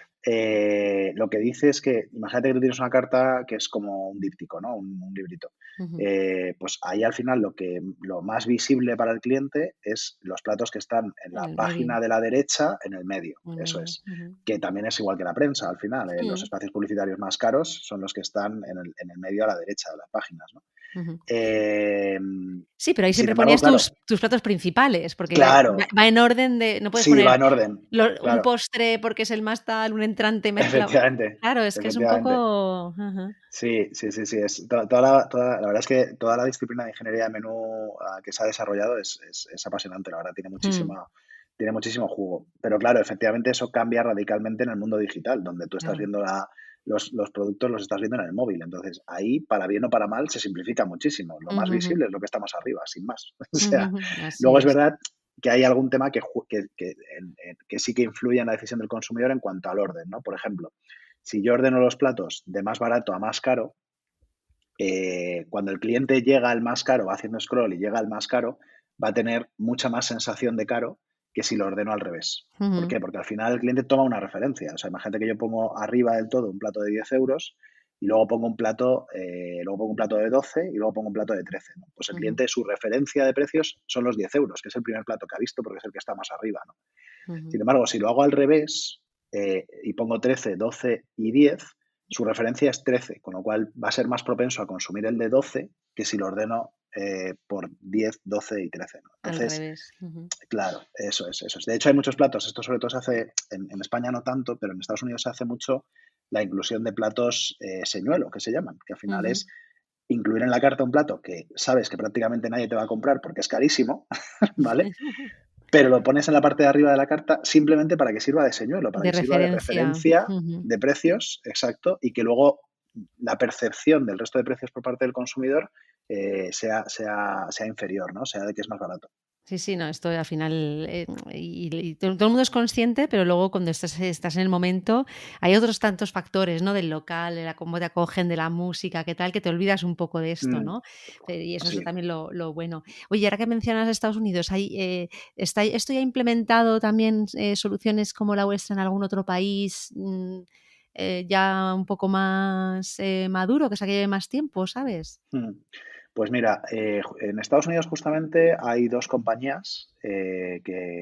Lo que dice es que, imagínate que tú tienes una carta que es como un díptico, ¿no? Un librito. ujú. Pues ahí al final lo más visible para el cliente es los platos que están en En la el medio, página de la derecha, en el medio, en el eso medio. es. Ujú. Que también es igual que la prensa al final, los Mm, espacios publicitarios más caros son los que están en el medio a la derecha de las páginas, ¿no? ujú. Em, Sí, pero ahí Sin siempre embargo, ponías claro, tus platos principales, porque claro, va en orden de no puedes sí, va poner en orden, un claro, postre porque es el más tal, un entrante mezcla efectivamente, claro, es que es un efectivamente. poco ajá. Sí, sí, sí, sí, es la verdad es que toda la disciplina de ingeniería de menú, que se ha desarrollado es apasionante, la verdad, Mm, tiene muchísimo jugo. Pero claro, efectivamente, eso cambia radicalmente en el mundo digital, donde tú estás claro. viendo los productos los estás viendo en el móvil. Entonces, ahí, para bien o para mal, se simplifica muchísimo. Lo más Ujú, ujú. visible es lo que está más arriba, sin más. O Ujú, sea, ujú. Así luego es es. verdad que hay algún tema que sí que influye en la decisión del consumidor en cuanto al orden, ¿no? Por ejemplo, si yo ordeno los platos de más barato a más caro, cuando el cliente llega al más caro, va haciendo scroll y llega al más caro, va a tener mucha más sensación de caro que si lo ordeno al revés. ¿Por Ujú, qué? Porque al final el cliente toma una referencia. O sea, imagínate que yo pongo arriba del todo un plato de 10 euros y luego pongo un plato de 12 y luego pongo un plato de 13, ¿no? Pues el ujú, cliente, su referencia de precios son los 10 euros, que es el primer plato que ha visto porque es el que está más arriba, ¿no? ujú. Sin embargo, si lo hago al revés y pongo 13, 12 y 10, su referencia es 13, con lo cual va a ser más propenso a consumir el de 12 que si lo ordeno por 10, 12 y 13, ¿no? Al Entonces, revés. Ujú. claro, eso es, eso es. De hecho, hay muchos platos, esto sobre todo se hace, en España no tanto, pero en Estados Unidos se hace mucho la inclusión de platos señuelo, que se llaman, que al final Ujú. es incluir en la carta un plato que sabes que prácticamente nadie te va a comprar porque es carísimo, ¿vale? Pero lo pones en la parte de arriba de la carta simplemente para que sirva de señuelo, para De que sirva de referencia. referencia Ujú. de precios, exacto, y que luego la percepción del resto de precios por parte del consumidor sea inferior, ¿no? Sea de que es más barato. Sí, sí, no, esto al final, y todo el mundo es consciente, pero luego cuando estás en el momento, hay otros tantos factores, ¿no? Del local, de la cómo te acogen, de la música, qué tal, que te olvidas un poco de esto, Mm, ¿no? Y eso es sí. también lo bueno. Oye, ahora que mencionas Estados Unidos, ¿está esto ya implementado también, soluciones como la vuestra en algún otro país, ya un poco más, maduro, que se lleve más tiempo, sabes? Mm. Pues mira, en Estados Unidos justamente hay dos compañías que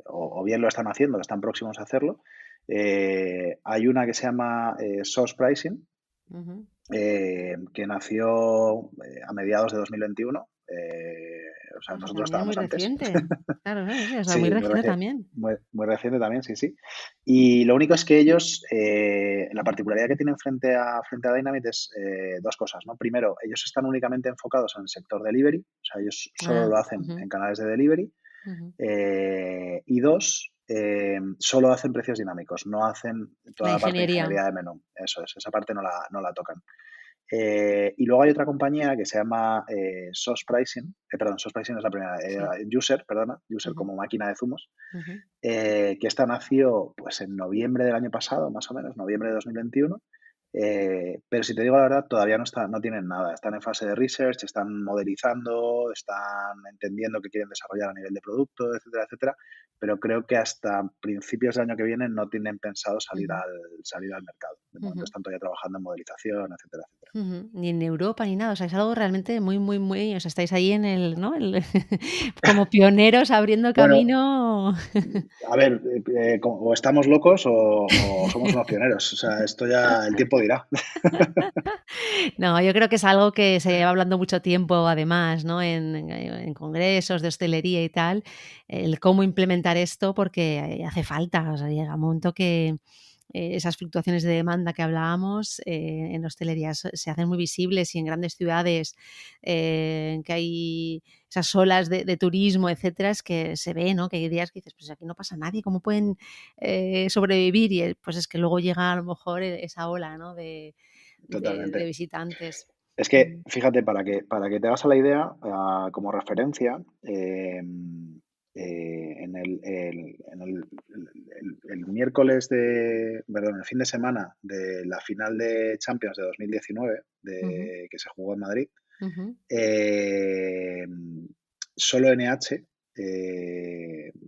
o bien lo están haciendo, o están próximos a hacerlo. Hay una que se llama Source Pricing, Ujú, que nació a mediados de 2021 O sea, O sea, que nosotros también es muy estábamos antes. reciente. Claro, claro, sí, o sea, muy Sí, reciente también. muy reciente también, sí, sí. Y lo único es que ellos, la particularidad que tienen frente a Dynamite es dos cosas, ¿no? Primero, ellos están únicamente enfocados en el sector delivery, o sea, ellos solo Ah, lo hacen ujú, en canales de delivery. ujú. Y dos, solo hacen precios dinámicos, no hacen La toda la parte de ingeniería. ingeniería de menú. Eso es, esa parte no la tocan. Y luego hay otra compañía que se llama Sauce Pricing, perdón, Sauce Pricing es la primera, Sí. User Ujú, como máquina de zumos, ujú. que esta nació pues en noviembre del año pasado, más o menos, noviembre de 2021. Pero si te digo la verdad, todavía no tienen nada. Están en fase de research, están modelizando, están entendiendo qué quieren desarrollar a nivel de producto, etcétera, etcétera. Pero creo que hasta principios del año que viene no tienen pensado Ujú, salir al mercado. De momento ujú. están todavía trabajando en modelización, etcétera, etcétera. Ujú. Ni en Europa ni nada, o sea, es algo realmente muy, muy, muy, o sea, estáis ahí en el, ¿no? Como pioneros abriendo Bueno, camino. a ver, o estamos locos o somos unos pioneros. O sea, esto ya el tiempo dirá. No, yo creo que es algo que se lleva hablando mucho tiempo, además, ¿no? En congresos de hostelería y tal, el cómo implementar esto, porque hace falta, o sea, llega un momento que esas fluctuaciones de demanda que hablábamos en hostelería se hacen muy visibles y en grandes ciudades que hay esas olas de turismo, etcétera, es que se ve, ¿no? Que hay días que dices, pues aquí no pasa nadie, ¿cómo pueden sobrevivir? Y pues es que luego llega a lo mejor esa ola, ¿no? De Totalmente. visitantes. Es que, Ujú, fíjate, para que te hagas a la idea, como referencia, el miércoles perdón, el fin de semana de la final de Champions de 2019, ujú, que se jugó en Madrid, ujú. eh, solo NH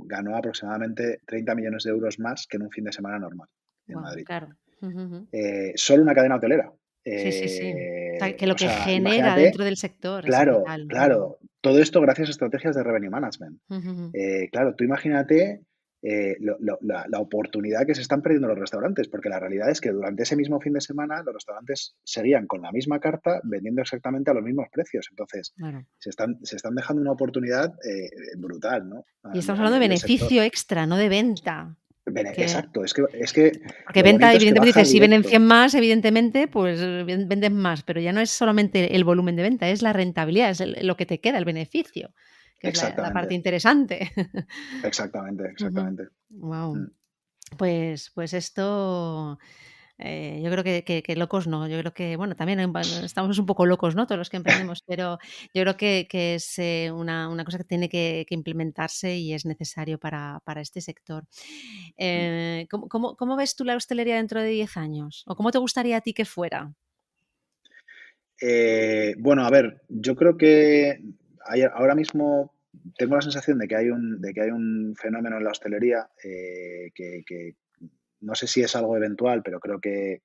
ganó aproximadamente 30 millones de euros más que en un fin de semana normal en Guau, Madrid. claro. Ujú, ujú. Solo una cadena hotelera. Sí, sí, sí. O sea, que lo O que sea, genera imagínate, dentro del sector es claro, brutal. Ujú, claro, todo esto gracias a estrategias de revenue management. ujú, ujú. Claro, tú imagínate la oportunidad que se están perdiendo los restaurantes, porque la realidad es que durante ese mismo fin de semana los restaurantes seguían con la misma carta vendiendo exactamente a los mismos precios. Entonces, Claro. se están dejando una oportunidad brutal, ¿no? Y estamos A hablando de nivel de sector. beneficio extra, no de venta. Que Exacto, es que porque lo venta, bonito es que evidentemente, baja dices, si venden directo. 100 más, evidentemente, pues venden más, pero ya no es solamente el volumen de venta, es la rentabilidad, es lo que te queda, el beneficio, que es la parte Exactamente, interesante. exactamente, exactamente. Wow. Mm. Pues esto, yo creo que locos no, yo creo que, bueno, también bueno, estamos un poco locos, ¿no? Todos los que emprendemos, pero yo creo que es una cosa que tiene que implementarse y es necesario para este sector. Mm. ¿Cómo ves tú la hostelería dentro de 10 años? ¿O cómo te gustaría a ti que fuera? Bueno, a ver, yo creo que ahora mismo tengo la sensación de que hay un fenómeno en la hostelería que no sé si es algo eventual, pero creo que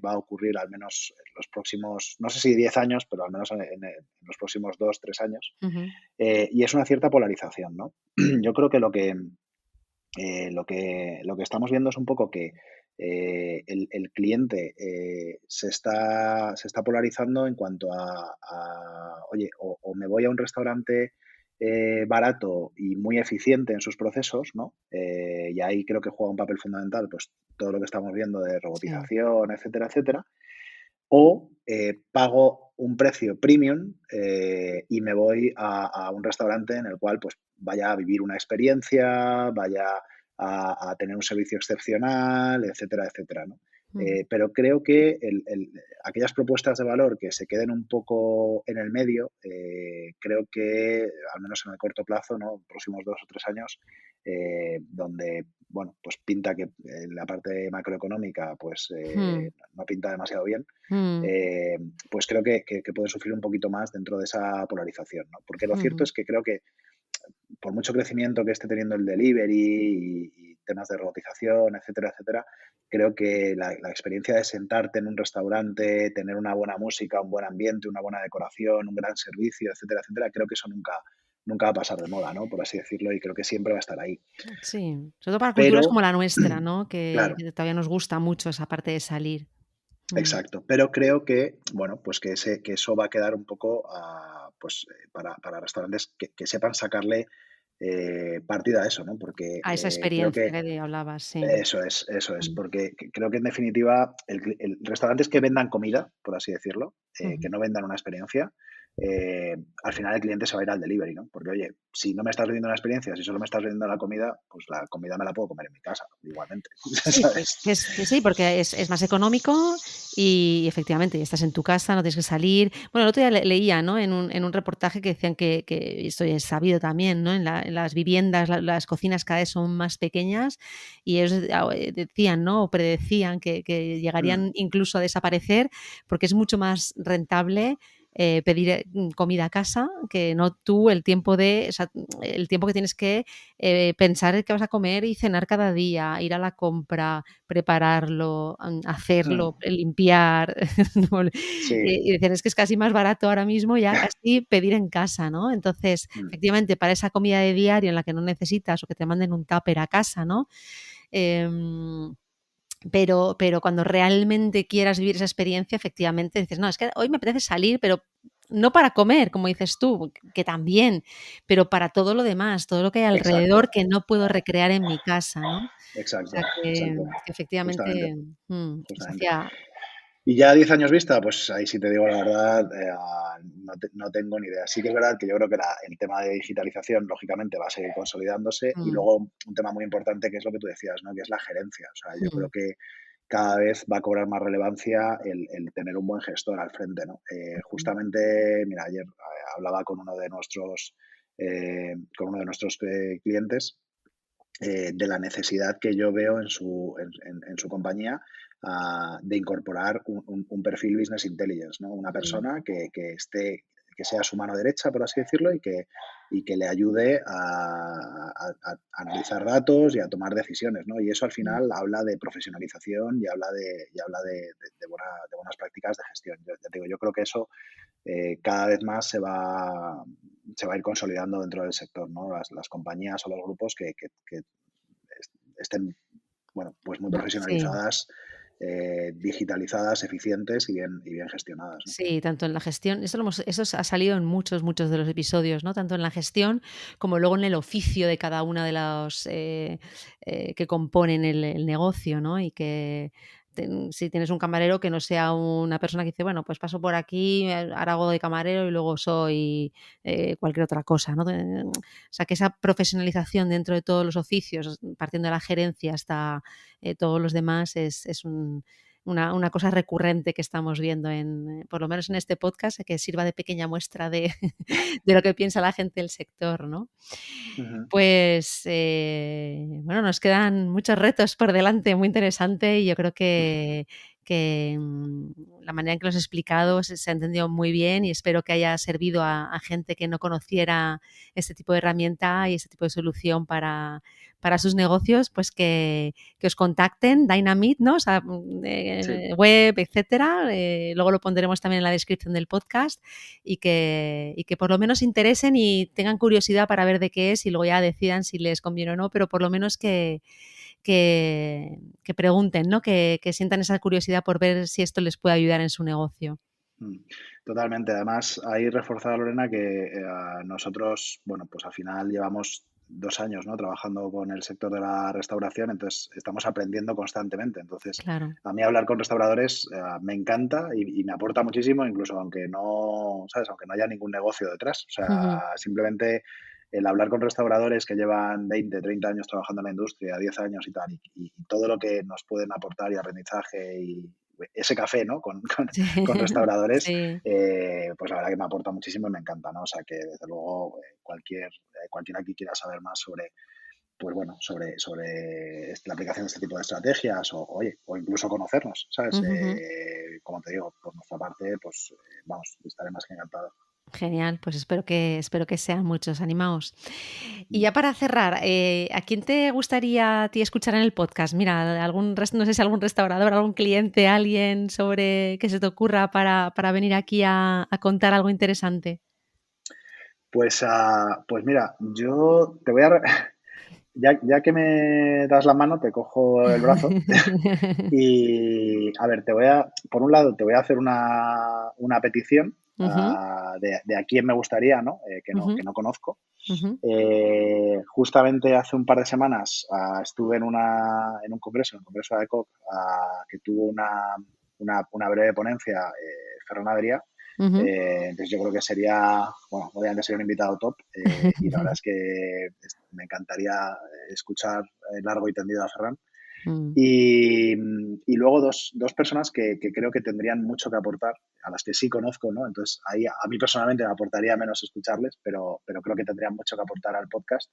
va a ocurrir al menos en los próximos, no sé si 10 años, pero al menos en los próximos 2, 3 años. Ujú, Y es una cierta polarización, ¿no? Yo creo que lo que estamos viendo es un poco que el cliente se está polarizando en cuanto oye, o me voy a un restaurante barato y muy eficiente en sus procesos, ¿no? Y ahí creo que juega un papel fundamental, pues todo lo que estamos viendo de sí. robotización, etcétera, etcétera. O pago un precio premium y me voy a un restaurante en el cual pues vaya a vivir una experiencia, vaya a tener un servicio excepcional, etcétera, etcétera, ¿no? Ujú, Pero creo que aquellas propuestas de valor que se queden un poco en el medio, creo que, al menos en el corto plazo, ¿no? Próximos 2 o 3 años, donde, bueno, pues pinta que la parte macroeconómica pues mm, no pinta demasiado bien, mm, eh, pues creo que puede sufrir un poquito más dentro de esa polarización, ¿no? Porque lo cierto ujú. es que creo que por mucho crecimiento que esté teniendo el delivery y temas de robotización, etcétera, etcétera, creo que la experiencia de sentarte en un restaurante, tener una buena música, un buen ambiente, una buena decoración, un gran servicio, etcétera, etcétera, creo que eso nunca va a pasar de moda, ¿no? Por así decirlo, y creo que siempre va a estar ahí. Sí, sobre todo para culturas como Pero, la nuestra, ¿no? Que claro, todavía nos gusta mucho esa parte de salir. Mm, exacto, pero creo que, bueno, pues que eso va a quedar un poco para restaurantes que sepan sacarle partido a eso, ¿no? Porque A esa creo experiencia que que hablabas, sí. eso es, Mm, porque creo que en definitiva restaurantes que vendan comida, por así decirlo, que ujú. no vendan una experiencia, al final el cliente se va a ir al delivery, ¿no? Porque, oye, si no me estás vendiendo una experiencia, si solo me estás vendiendo la comida, pues la comida me la puedo comer en mi casa, igualmente, Sí, que sí, porque es más económico y efectivamente ya estás en tu casa, no tienes que salir. Bueno, el otro día leía, ¿no? En un reportaje que decían que esto ya es sabido también, ¿no? En las viviendas, las cocinas cada vez son más pequeñas y ellos decían, ¿no? O predecían que Mm, llegarían incluso a desaparecer porque es mucho más rentable pedir comida a casa que no tú o sea, el tiempo que tienes que pensar qué vas a comer y cenar cada día, ir a la compra, prepararlo, mm, hacerlo, limpiar. ¿no? sí, Y decían, es que es casi más barato ahora mismo ya casi pedir en casa, ¿no? Entonces, mm, efectivamente, para esa comida de diario en la que no necesitas o que te manden un tupper a casa, ¿no? Em, pero cuando realmente quieras vivir esa experiencia, efectivamente dices: "No, es que hoy me apetece salir", pero no para comer, como dices tú, que también, pero para todo lo demás, todo lo que hay exacto, alrededor que no puedo recrear en mi casa, ¿no? O exacto, sea exacto, que efectivamente, justamente, eso justamente. hacía Y ya a 10 años vista, pues ahí sí te digo la verdad, no tengo ni idea. Sí que es verdad que yo creo que el tema de digitalización, lógicamente, va a seguir consolidándose. Y mm, luego un tema muy importante que es lo que tú decías, ¿no? Que es la gerencia. O sea, yo creo mm, que cada vez va a cobrar más relevancia el tener un buen gestor al frente, ¿no? ujú, Justamente, mira, ayer hablaba con uno de nuestros clientes de la necesidad que yo veo en su compañía de incorporar un perfil business intelligence, ¿no? Una mm, persona que sea su mano derecha, por así decirlo, y que le ayude a analizar datos y a tomar decisiones, ¿no? Y eso al mm. final habla de profesionalización y habla de buenas prácticas de gestión. Ya te digo, yo creo que eso cada vez más se va a ir consolidando dentro del sector, ¿no? Las compañías o los grupos que estén, bueno, pues muy Sí. profesionalizadas, digitalizadas, eficientes y bien gestionadas, ¿no? Sí, tanto en la gestión, eso ha salido en muchos de los episodios, ¿no? Tanto en la gestión como luego en el oficio de cada una de los que componen el negocio, ¿no? Y que si tienes un camarero que no sea una persona que dice, bueno, pues paso por aquí, ahora hago de camarero y luego soy cualquier otra cosa, ¿no? O sea, que esa profesionalización dentro de todos los oficios, partiendo de la gerencia hasta todos los demás, es una cosa recurrente que estamos viendo por lo menos en este podcast, que sirva de pequeña muestra de, de lo que piensa la gente del sector, ¿no? Ujú, Pues, bueno, nos quedan muchos retos por delante, muy interesante, y yo creo que la manera en que lo has explicado se ha entendido muy bien y espero que haya servido a gente que no conociera este tipo de herramienta y este tipo de solución para sus negocios, pues que os contacten, Dynamite, ¿no? O sea, sí. web, etcétera. Luego lo pondremos también en la descripción del podcast y que por lo menos se interesen y tengan curiosidad para ver de qué es y luego ya decidan si les conviene o no, pero por lo menos que pregunten, ¿no? Que sientan esa curiosidad por ver si esto les puede ayudar en su negocio. Mm, totalmente. Además, ahí reforzar, Lorena, que nosotros, bueno, pues al final llevamos 2 años, ¿no? Trabajando con el sector de la restauración, entonces estamos aprendiendo constantemente. Entonces, Claro. a mí hablar con restauradores me encanta y me aporta muchísimo, incluso aunque no, ¿sabes? Aunque no haya ningún negocio detrás. O sea, Ujú. simplemente el hablar con restauradores que llevan 20, 30 años trabajando en la industria, 10 años y tal, y todo lo que nos pueden aportar y aprendizaje y ese café, ¿no? Sí. Con restauradores, Sí. pues la verdad que me aporta muchísimo y me encanta, ¿no? O sea que desde luego cualquiera que quiera saber más sobre, pues bueno, sobre la aplicación de este tipo de estrategias o, oye, o incluso conocernos, ¿sabes? Ujujú. Como te digo, por nuestra parte, pues vamos, estaré más que encantado. Genial, pues espero que sean muchos, animaos. Y Mm. ya para cerrar, ¿a quién te gustaría a ti escuchar en el podcast? Mira, no sé si algún restaurador, algún cliente, alguien sobre que se te ocurra para venir aquí a contar algo interesante. Pues mira, yo te voy a... Ya que me das la mano, te cojo el brazo. Y, a ver, por un lado, te voy a hacer una petición de a quién me gustaría, ¿no? Que no conozco. Justamente hace un par de semanas estuve en un congreso, en el congreso de AECOC, que tuvo una breve ponencia, Ferran Adrià. Entonces yo creo que sería, bueno, obviamente sería un invitado top, y la verdad es que me encantaría escuchar largo y tendido a Ferran. Y luego dos personas que creo que tendrían mucho que aportar, a las que sí conozco, ¿no? Entonces ahí a mí personalmente me aportaría menos escucharles, pero creo que tendrían mucho que aportar al podcast.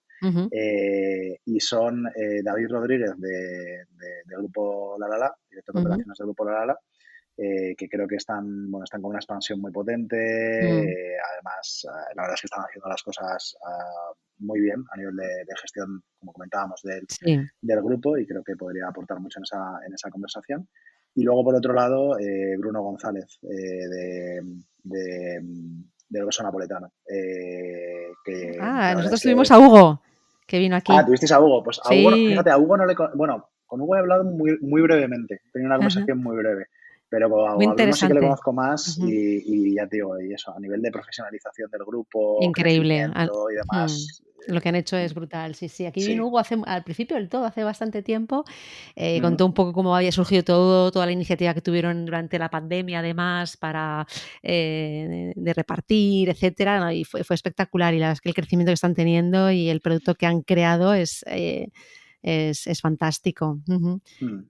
Y son David Rodríguez del grupo La La La, director de operaciones del grupo La La La, que creo que están con una expansión muy potente. Además, la verdad es que están haciendo las cosas muy bien a nivel de gestión, como comentábamos, del grupo, y creo que podría aportar mucho en esa conversación. Y luego, por otro lado, Bruno González, del Oso Napoletano. Nosotros tuvimos a Hugo, que vino aquí. ¿Tuvisteis a Hugo? Pues a sí. Hugo, fíjate, a Hugo no le... Bueno, con Hugo he hablado muy, muy brevemente. He tenido una conversación muy breve. Pero a Bruno sí que le conozco más, y ya te digo, y eso, a nivel de profesionalización del grupo, increíble y demás. Lo que han hecho es brutal, sí. Aquí vino Hugo al principio del todo, hace bastante tiempo, contó un poco cómo había surgido toda la iniciativa que tuvieron durante la pandemia, además, para de repartir, etcétera, ¿no? Y fue espectacular, y la verdad es que el crecimiento que están teniendo y el producto que han creado es fantástico.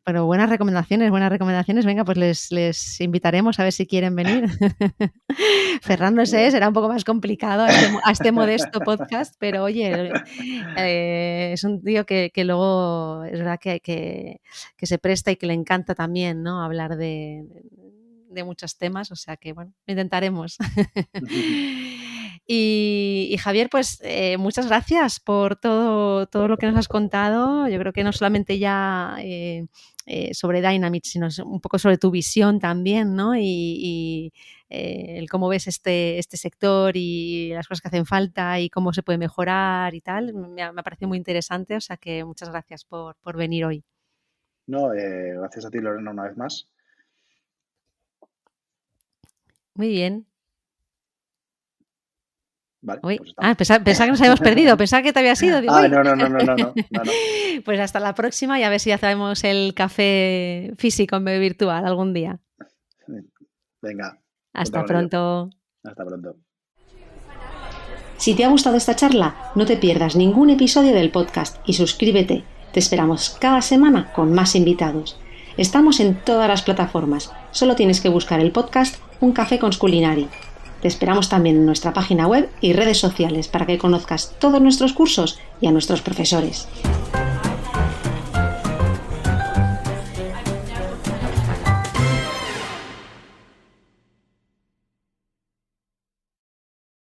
Pero buenas recomendaciones. Venga, pues les invitaremos a ver si quieren venir. Ferran, no sé, será un poco más complicado a este modesto podcast, pero oye, es un tío que luego es verdad que se presta y que le encanta también, ¿no? Hablar de muchos temas, o sea que bueno, lo intentaremos. Y Javier, pues muchas gracias por todo lo que nos has contado. Yo creo que no solamente ya sobre Dynamit, sino un poco sobre tu visión también, ¿no? Y el cómo ves este sector y las cosas que hacen falta y cómo se puede mejorar y tal. Me ha parecido muy interesante, o sea que muchas gracias por venir hoy. No, gracias a ti, Lorena, una vez más. Muy bien. Vale, pues pensaba que nos habíamos perdido, pensaba que te habías ido. Digo, no. Pues hasta la próxima, y a ver si hacemos el café físico en vez virtual algún día. Venga. Hasta pronto. Hasta pronto. Si te ha gustado esta charla, no te pierdas ningún episodio del podcast y suscríbete. Te esperamos cada semana con más invitados. Estamos en todas las plataformas. Solo tienes que buscar el podcast Un Café con Sculinari. Te esperamos también en nuestra página web y redes sociales para que conozcas todos nuestros cursos y a nuestros profesores.